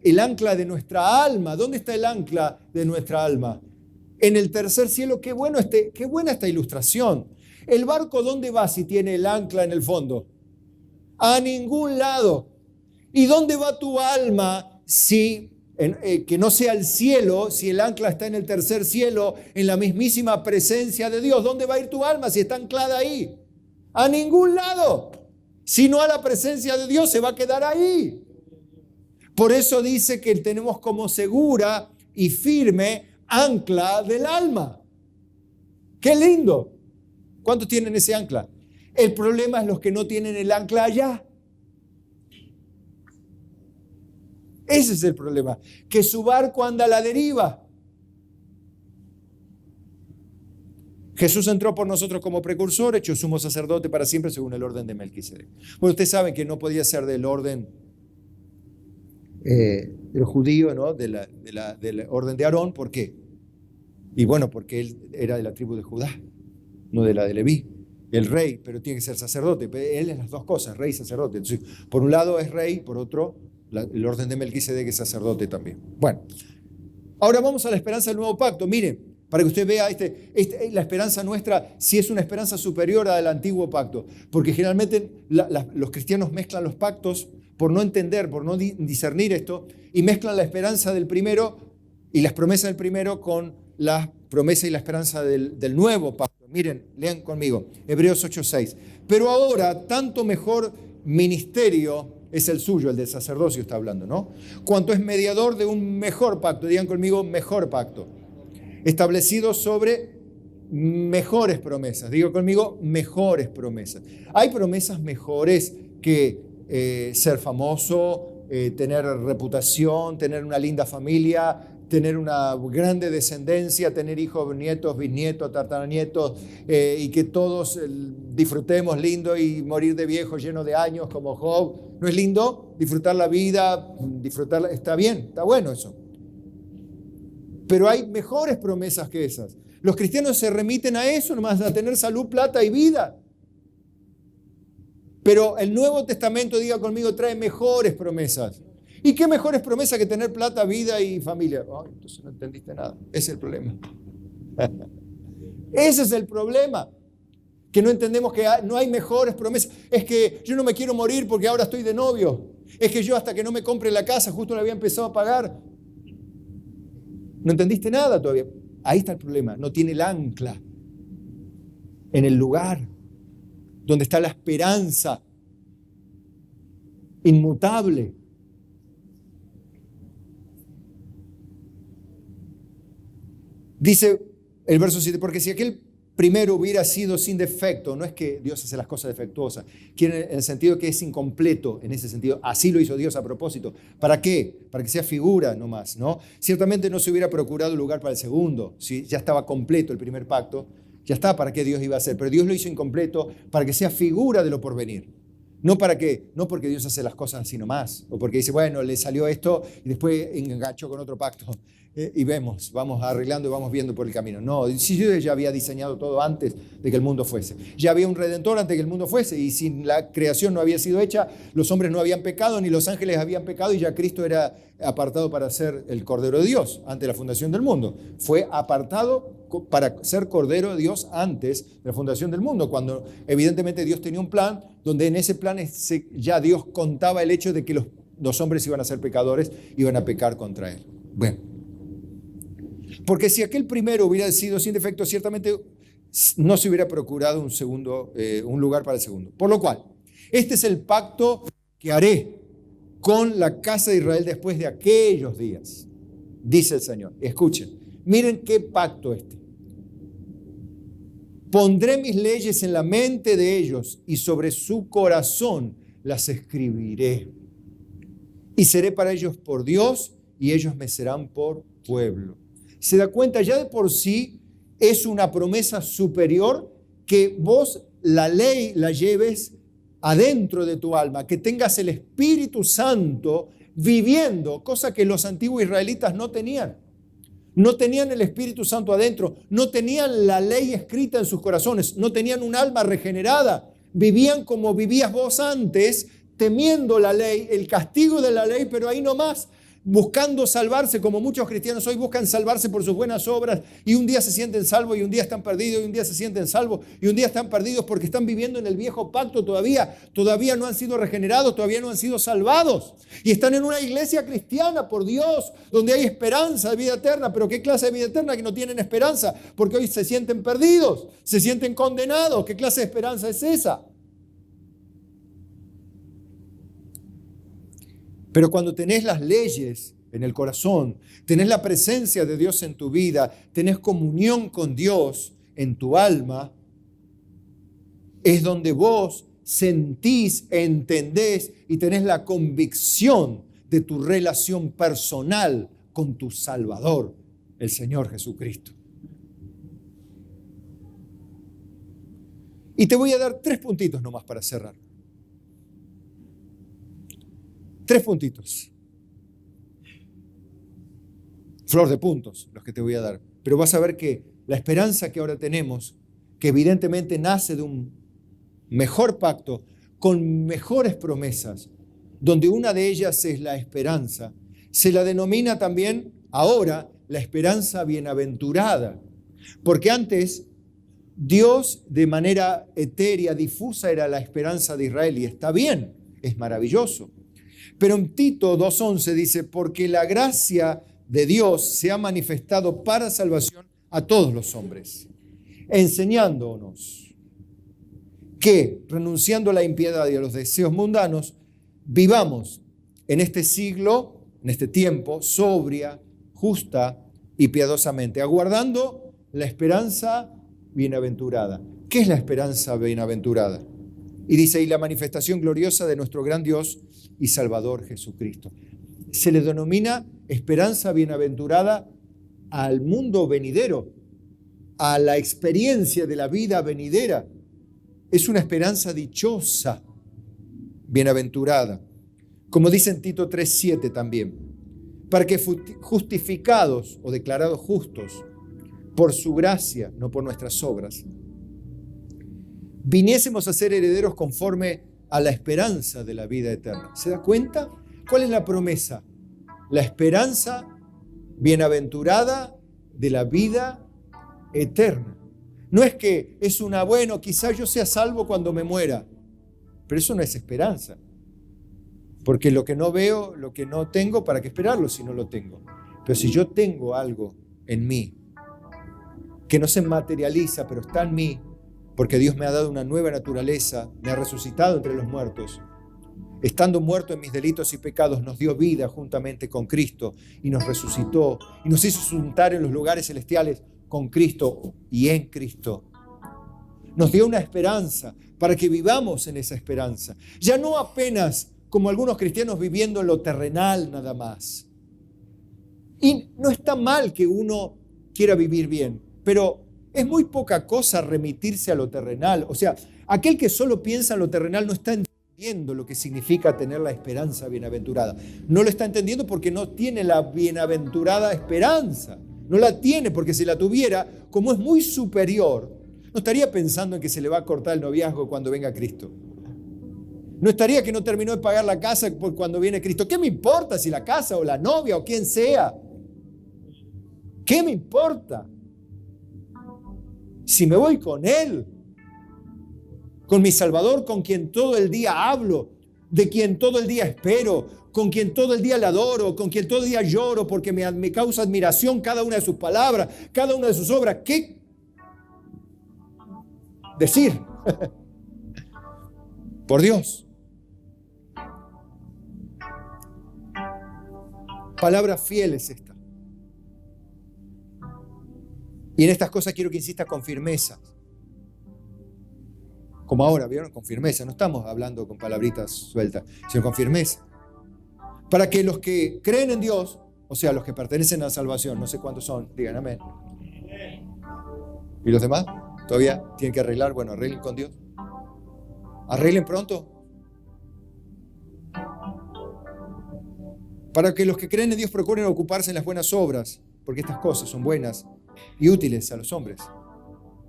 el ancla de nuestra alma. ¿Dónde está el ancla de nuestra alma? En el tercer cielo. Qué buena esta ilustración. ¿El barco dónde va si tiene el ancla en el fondo? A ningún lado. ¿Y dónde va tu alma que no sea el cielo, si el ancla está en el tercer cielo, en la mismísima presencia de Dios? ¿Dónde va a ir tu alma si está anclada ahí? A ningún lado. Si no a la presencia de Dios, se va a quedar ahí. Por eso dice que tenemos como segura y firme ancla del alma. ¡Qué lindo! ¿Cuántos tienen ese ancla? El problema es los que no tienen el ancla allá. Ese es el problema, que su barco anda a la deriva. Jesús entró por nosotros como precursor, hecho sumo sacerdote para siempre según el orden de Melquisedec. Bueno, ustedes saben que no podía ser del orden del judío, ¿no? Del orden de Aarón. ¿Por qué? Y bueno, porque él era de la tribu de Judá, no de la de Leví. el rey, pero tiene que ser sacerdote. Él es las dos cosas, rey y sacerdote. Entonces, por un lado es rey, por otro, el orden de Melquisedec es sacerdote también. Bueno, ahora vamos a la esperanza del nuevo pacto. Miren, para que usted vea la esperanza nuestra, si es una esperanza superior a la del antiguo pacto. Porque generalmente los cristianos mezclan los pactos por no entender, por no discernir esto, y mezclan la esperanza del primero y las promesas del primero con la promesa y la esperanza del nuevo pacto. Miren, lean conmigo, Hebreos 8:6. Pero ahora, tanto mejor ministerio es el suyo, el del sacerdocio está hablando, ¿no? Cuanto es mediador de un mejor pacto, digan conmigo, mejor pacto, establecido sobre mejores promesas. Digo conmigo, mejores promesas. Hay promesas mejores que ser famoso, tener reputación, tener una linda familia, tener una grande descendencia, tener hijos, nietos, bisnietos, tataranietos, y que todos disfrutemos lindo y morir de viejo lleno de años como Job. ¿No es lindo? Disfrutar la vida, disfrutarla, está bien, está bueno eso. Pero hay mejores promesas que esas. Los cristianos se remiten a eso nomás, a tener salud, plata y vida. Pero el Nuevo Testamento, diga conmigo, trae mejores promesas. ¿Y qué mejores promesas que tener plata, vida y familia? Oh, entonces no entendiste nada. Ese es el problema. Ese es el problema. Que no entendemos que no hay mejores promesas. Es que yo no me quiero morir porque ahora estoy de novio. Es que yo hasta que no me compre la casa, justo la había empezado a pagar. No entendiste nada todavía. Ahí está el problema. No tiene el ancla en el lugar donde está la esperanza inmutable. Dice el verso 7, porque si aquel primero hubiera sido sin defecto, no es que Dios hace las cosas defectuosas, quiere en el sentido que es incompleto, en ese sentido, así lo hizo Dios a propósito. ¿Para qué? Para que sea figura nomás, ¿no? Ciertamente no se hubiera procurado lugar para el segundo, si ya estaba completo el primer pacto, ya está, ¿para qué Dios iba a hacer? Pero Dios lo hizo incompleto para que sea figura de lo porvenir. No porque Dios hace las cosas así nomás, o porque dice, bueno, le salió esto y después enganchó con otro pacto. Y vamos arreglando y vamos viendo por el camino. No, si Dios ya había diseñado todo antes de que el mundo fuese. Ya había un redentor antes de que el mundo fuese, y si la creación no había sido hecha, los hombres no habían pecado, ni los ángeles habían pecado, y ya Cristo era apartado para ser el Cordero de Dios antes de la fundación del mundo. Fue apartado para ser Cordero de Dios antes de la fundación del mundo, cuando evidentemente Dios tenía un plan, donde en ese plan ya Dios contaba el hecho de que los hombres iban a ser pecadores, iban a pecar contra Él. Bueno. Porque si aquel primero hubiera sido sin defecto, ciertamente no se hubiera procurado un lugar para el segundo. Por lo cual, este es el pacto que haré con la casa de Israel después de aquellos días, dice el Señor. Escuchen, miren qué pacto este. Pondré mis leyes en la mente de ellos y sobre su corazón las escribiré. Y seré para ellos por Dios y ellos me serán por pueblo. Se da cuenta, ya de por sí es una promesa superior que vos la ley la lleves adentro de tu alma, que tengas el Espíritu Santo viviendo, cosa que los antiguos israelitas no tenían. No tenían el Espíritu Santo adentro, no tenían la ley escrita en sus corazones, no tenían un alma regenerada. Vivían como vivías vos antes, temiendo la ley, el castigo de la ley, pero ahí nomás, buscando salvarse, como muchos cristianos hoy buscan salvarse por sus buenas obras, y un día se sienten salvos y un día están perdidos, y un día se sienten salvos y un día están perdidos porque están viviendo en el viejo pacto todavía no han sido regenerados, todavía no han sido salvados, y están en una iglesia cristiana, por Dios, donde hay esperanza de vida eterna. Pero ¿qué clase de vida eterna que no tienen esperanza? Porque hoy se sienten perdidos, se sienten condenados. ¿Qué clase de esperanza es esa? Pero cuando tenés las leyes en el corazón, tenés la presencia de Dios en tu vida, tenés comunión con Dios en tu alma, es donde vos sentís, entendés y tenés la convicción de tu relación personal con tu Salvador, el Señor Jesucristo. Y te voy a dar 3 puntitos nomás para cerrar. 3 puntitos. Flor de puntos los que te voy a dar. Pero vas a ver que la esperanza que ahora tenemos, que evidentemente nace de un mejor pacto, con mejores promesas, donde una de ellas es la esperanza. Se la denomina también ahora la esperanza bienaventurada, porque antes Dios de manera etérea, difusa, era la esperanza de Israel, y está bien, es maravilloso. Pero en Tito 2:11 dice, porque la gracia de Dios se ha manifestado para salvación a todos los hombres, enseñándonos que, renunciando a la impiedad y a los deseos mundanos, vivamos en este siglo, en este tiempo, sobria, justa y piadosamente, aguardando la esperanza bienaventurada. ¿Qué es la esperanza bienaventurada? Y dice, y la manifestación gloriosa de nuestro gran Dios y Salvador Jesucristo. Se le denomina esperanza bienaventurada al mundo venidero, a la experiencia de la vida venidera. Es una esperanza dichosa, bienaventurada. Como dice en Tito 3:7 también, para que justificados o declarados justos por su gracia, no por nuestras obras, viniésemos a ser herederos conforme a la esperanza de la vida eterna. ¿Se da cuenta? ¿Cuál es la promesa? La esperanza bienaventurada de la vida eterna. No es que es bueno, quizás yo sea salvo cuando me muera, pero eso no es esperanza. Porque lo que no veo, lo que no tengo, ¿para qué esperarlo si no lo tengo? Pero si yo tengo algo en mí que no se materializa, pero está en mí, porque Dios me ha dado una nueva naturaleza, me ha resucitado entre los muertos, estando muerto en mis delitos y pecados, nos dio vida juntamente con Cristo y nos resucitó y nos hizo sentar en los lugares celestiales con Cristo y en Cristo. Nos dio una esperanza para que vivamos en esa esperanza. Ya no apenas como algunos cristianos viviendo en lo terrenal nada más. Y no está mal que uno quiera vivir bien, pero es muy poca cosa remitirse a lo terrenal. O sea, aquel que solo piensa en lo terrenal no está entendiendo lo que significa tener la esperanza bienaventurada. No lo está entendiendo porque no tiene la bienaventurada esperanza. No la tiene porque si la tuviera, como es muy superior, no estaría pensando en que se le va a cortar el noviazgo cuando venga Cristo. No estaría que no terminó de pagar la casa por cuando viene Cristo. ¿Qué me importa si la casa o la novia o quien sea? ¿Qué me importa? Si me voy con Él, con mi Salvador, con quien todo el día hablo, de quien todo el día espero, con quien todo el día le adoro, con quien todo el día lloro porque me causa admiración cada una de sus palabras, cada una de sus obras. ¿Qué decir? Por Dios. Palabra fiel es esta. Y en estas cosas quiero que insistas con firmeza. Como ahora, ¿vieron? Con firmeza. No estamos hablando con palabritas sueltas, sino con firmeza. Para que los que creen en Dios, o sea, los que pertenecen a la salvación, no sé cuántos son, digan amén. ¿Y los demás? ¿Todavía tienen que arreglar? Bueno, arreglen con Dios. Arreglen pronto. Para que los que creen en Dios procuren ocuparse en las buenas obras, porque estas cosas son buenas y útiles a los hombres.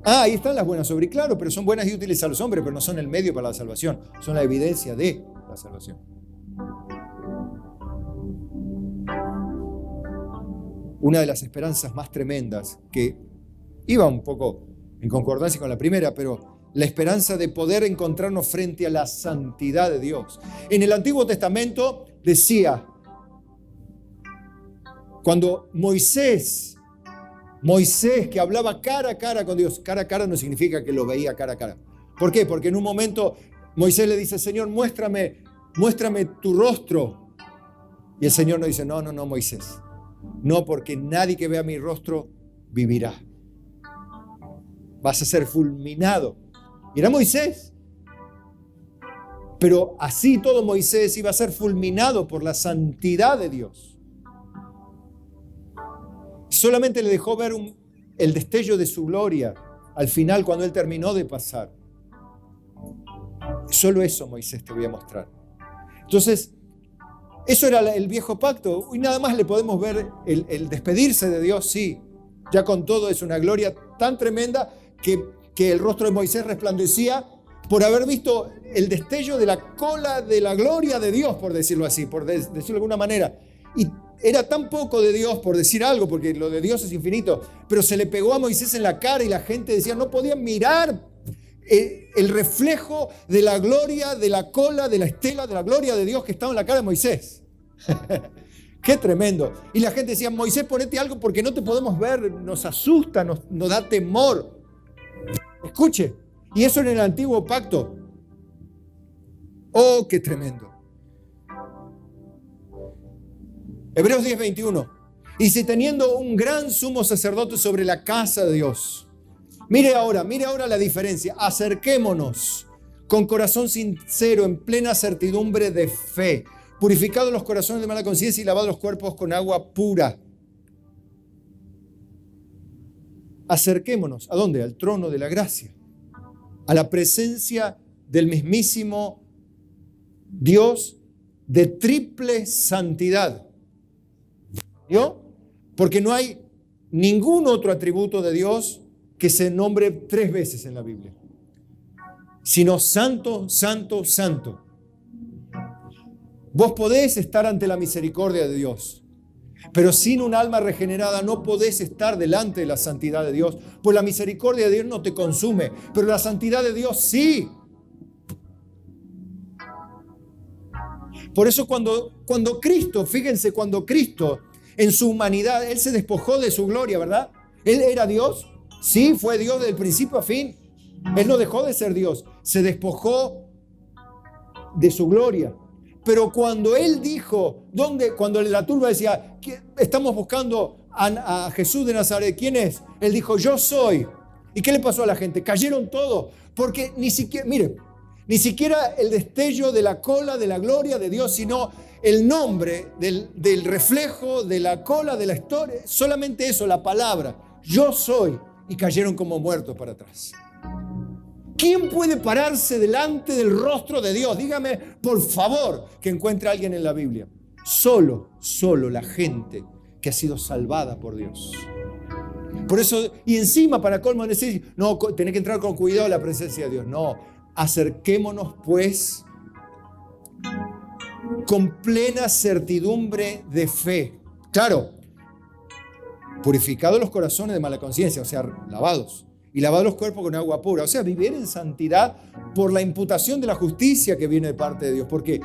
Ahí están las buenas obras, claro, pero son buenas y útiles a los hombres, pero no son el medio para la salvación, son la evidencia de la salvación. Una de las esperanzas más tremendas, que iba un poco en concordancia con la primera, pero la esperanza de poder encontrarnos frente a la santidad de Dios. En el Antiguo Testamento decía, cuando Moisés que hablaba cara a cara con Dios, cara a cara no significa que lo veía cara a cara. ¿Por qué? Porque en un momento Moisés le dice, Señor, muéstrame tu rostro. Y el Señor no dice, no, Moisés. No, porque nadie que vea mi rostro vivirá. Vas a ser fulminado. Y era Moisés. Pero así todo Moisés iba a ser fulminado por la santidad de Dios. Solamente le dejó ver el destello de su gloria al final cuando él terminó de pasar. Solo eso, Moisés, te voy a mostrar. Entonces, eso era el viejo pacto. Y nada más le podemos ver el despedirse de Dios, sí. Ya con todo es una gloria tan tremenda que el rostro de Moisés resplandecía por haber visto el destello de la cola de la gloria de Dios, por decirlo así, por decirlo de alguna manera. Y era tan poco de Dios, por decir algo, porque lo de Dios es infinito, pero se le pegó a Moisés en la cara y la gente decía, no podían mirar el reflejo de la gloria, de la cola, de la estela, de la gloria de Dios que estaba en la cara de Moisés. ¡Qué tremendo! Y la gente decía, Moisés, ponete algo porque no te podemos ver, nos asusta, nos da temor. Escuche, y eso en el antiguo pacto. ¡Oh, qué tremendo! Hebreos 10:21. Y si teniendo un gran sumo sacerdote sobre la casa de Dios. Mire ahora la diferencia. Acerquémonos con corazón sincero, en plena certidumbre de fe, purificados los corazones de mala conciencia y lavados los cuerpos con agua pura. Acerquémonos, ¿a dónde? Al trono de la gracia, a la presencia del mismísimo Dios de triple santidad. ¿Vio? Porque no hay ningún otro atributo de Dios que se nombre 3 veces en la Biblia, sino santo, santo, santo. Vos podés estar ante la misericordia de Dios, pero sin un alma regenerada no podés estar delante de la santidad de Dios, pues la misericordia de Dios no te consume, pero la santidad de Dios sí. Por eso cuando Cristo, fíjense, cuando Cristo en su humanidad, Él se despojó de su gloria, ¿verdad? Él era Dios, sí, fue Dios del principio a fin. Él no dejó de ser Dios, se despojó de su gloria. Pero cuando Él dijo, cuando la turba decía, estamos buscando a Jesús de Nazaret, ¿quién es? Él dijo, yo soy. ¿Y qué le pasó a la gente? Cayeron todos, porque ni siquiera el destello de la cola de la gloria de Dios, sino el nombre del reflejo de la cola de la historia, solamente eso, la palabra, yo soy, y cayeron como muertos para atrás. ¿Quién puede pararse delante del rostro de Dios? Dígame, por favor, que encuentre a alguien en la Biblia. Solo la gente que ha sido salvada por Dios. Por eso, y encima para colmo decir, no, tenés que entrar con cuidado a la presencia de Dios. No, acerquémonos pues con plena certidumbre de fe. Claro, purificados los corazones de mala conciencia, o sea, lavados. Y lavados los cuerpos con agua pura. O sea, vivir en santidad por la imputación de la justicia que viene de parte de Dios. Porque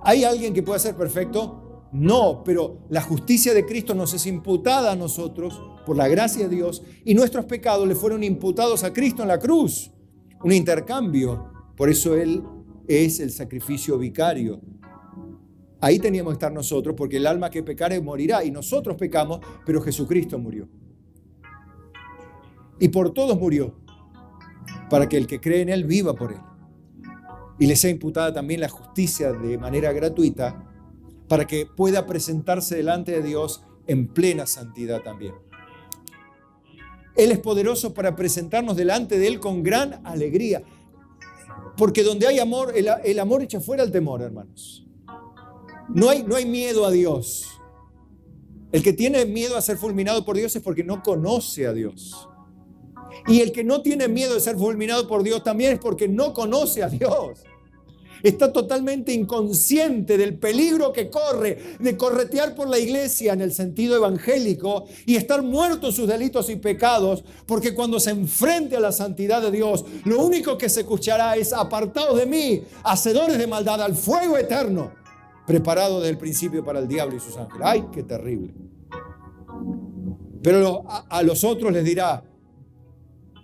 ¿hay alguien que pueda ser perfecto? No, pero la justicia de Cristo nos es imputada a nosotros por la gracia de Dios. Y nuestros pecados le fueron imputados a Cristo en la cruz. Un intercambio. Por eso Él es el sacrificio vicario. Ahí teníamos que estar nosotros, porque el alma que pecare morirá. Y nosotros pecamos, pero Jesucristo murió. Y por todos murió, para que el que cree en Él viva por Él. Y les sea imputada también la justicia de manera gratuita, para que pueda presentarse delante de Dios en plena santidad también. Él es poderoso para presentarnos delante de Él con gran alegría. Porque donde hay amor, el amor echa fuera el temor, hermanos. No hay miedo a Dios. El que tiene miedo a ser fulminado por Dios es porque no conoce a Dios. Y el que no tiene miedo de ser fulminado por Dios también es porque no conoce a Dios. Está totalmente inconsciente del peligro que corre de corretear por la iglesia en el sentido evangélico y estar muerto en sus delitos y pecados, porque cuando se enfrente a la santidad de Dios, lo único que se escuchará es: apartados de mí, hacedores de maldad, al fuego eterno, preparado desde el principio para el diablo y sus ángeles. ¡Ay, qué terrible! Pero a los otros les dirá: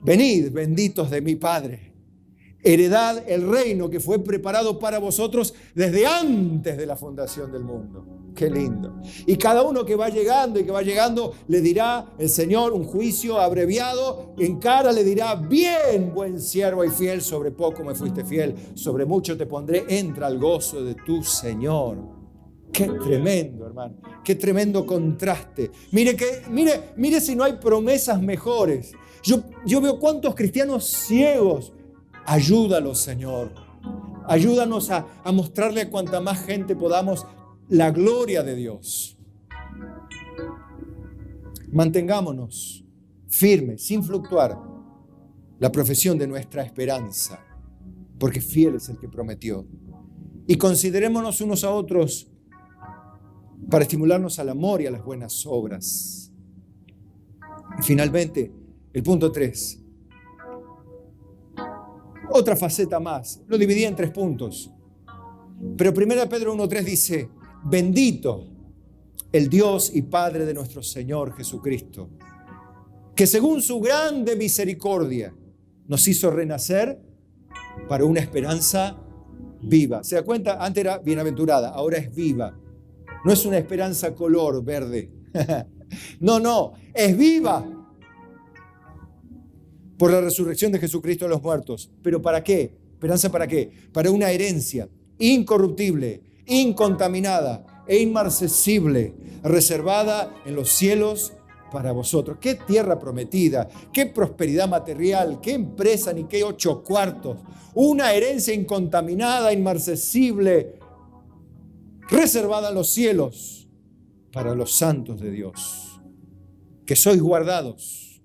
venid, benditos de mi Padre, heredad el reino que fue preparado para vosotros desde antes de la fundación del mundo. ¡Qué lindo! Y cada uno que va llegando, le dirá el Señor, un juicio abreviado, en cara le dirá: bien, buen siervo y fiel, sobre poco me fuiste fiel, sobre mucho te pondré, entra al gozo de tu Señor. ¡Qué tremendo, hermano! ¡Qué tremendo contraste! Mire si no hay promesas mejores. Yo veo cuántos cristianos ciegos. Ayúdalos, Señor. Ayúdanos a mostrarle a cuanta más gente podamos la gloria de Dios. Mantengámonos firmes, sin fluctuar, la profesión de nuestra esperanza porque fiel es el que prometió. Y considerémonos unos a otros para estimularnos al amor y a las buenas obras. Y finalmente, el punto 3. Otra faceta más. Lo dividí en 3 puntos. Pero 1 Pedro 1:3 dice: bendito el Dios y Padre de nuestro Señor Jesucristo, que según su grande misericordia nos hizo renacer para una esperanza viva. ¿Se da cuenta? Antes era bienaventurada, ahora es viva. No es una esperanza color verde. No, es viva. Por la resurrección de Jesucristo de los muertos. ¿Pero para qué? ¿Esperanza para qué? Para una herencia incorruptible, incontaminada e inmarcesible, reservada en los cielos para vosotros. ¡Qué tierra prometida! ¡Qué prosperidad material! ¡Qué empresa! ¡Ni qué 8 cuartos! Una herencia incontaminada, inmarcesible, reservada en los cielos para los santos de Dios, que sois guardados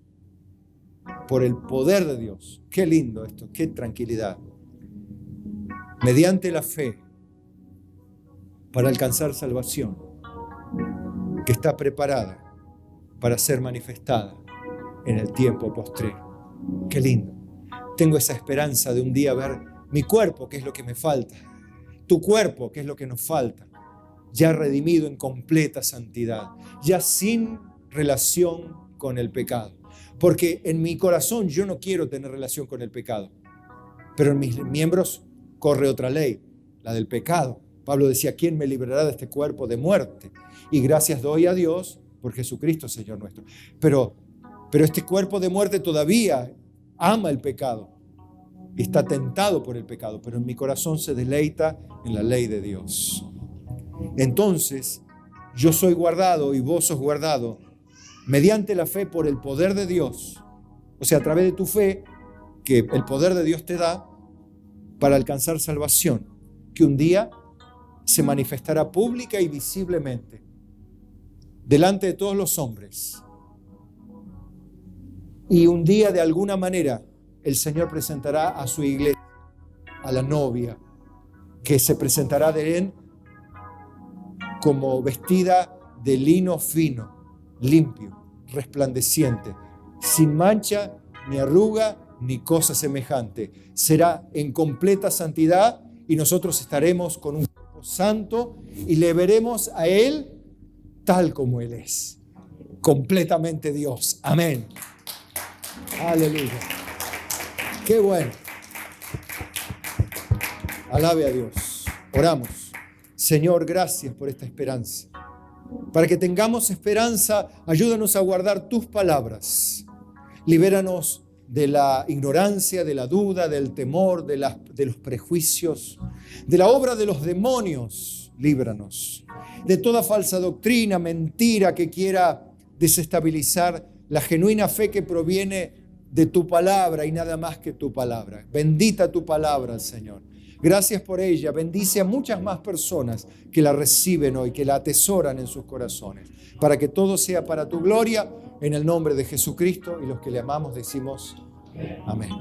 por el poder de Dios. Qué lindo esto, qué tranquilidad. Mediante la fe, para alcanzar salvación, que está preparada para ser manifestada en el tiempo postrero. Qué lindo. Tengo esa esperanza de un día ver mi cuerpo, que es lo que me falta, tu cuerpo, que es lo que nos falta, ya redimido en completa santidad, ya sin relación con el pecado. Porque en mi corazón yo no quiero tener relación con el pecado, pero en mis miembros corre otra ley, la del pecado. Pablo decía: ¿quién me librará de este cuerpo de muerte? Y gracias doy a Dios por Jesucristo, Señor nuestro. Pero este cuerpo de muerte todavía ama el pecado, está tentado por el pecado, pero en mi corazón se deleita en la ley de Dios. Entonces, yo soy guardado y vos sos guardado mediante la fe por el poder de Dios. O sea, a través de tu fe, que el poder de Dios te da para alcanzar salvación, que un día se manifestará pública y visiblemente delante de todos los hombres. Y un día, de alguna manera, el Señor presentará a su iglesia, a la novia, que se presentará de él como vestida de lino fino, limpio, resplandeciente, sin mancha, ni arruga, ni cosa semejante. Será en completa santidad y nosotros estaremos con un cuerpo santo y le veremos a Él tal como Él es, completamente Dios. Amén. Aleluya. Qué bueno. Alabe a Dios. Oramos. Señor, gracias por esta esperanza. Para que tengamos esperanza, ayúdanos a guardar tus palabras. Libéranos de la ignorancia, de la duda, del temor, de los prejuicios, de la obra de los demonios. Líbranos de toda falsa doctrina, mentira que quiera desestabilizar la genuina fe que proviene de tu palabra y nada más que tu palabra. Bendita tu palabra, Señor. Gracias por ella. Bendice a muchas más personas que la reciben hoy, que la atesoran en sus corazones, para que todo sea para tu gloria, en el nombre de Jesucristo, y los que le amamos decimos amén.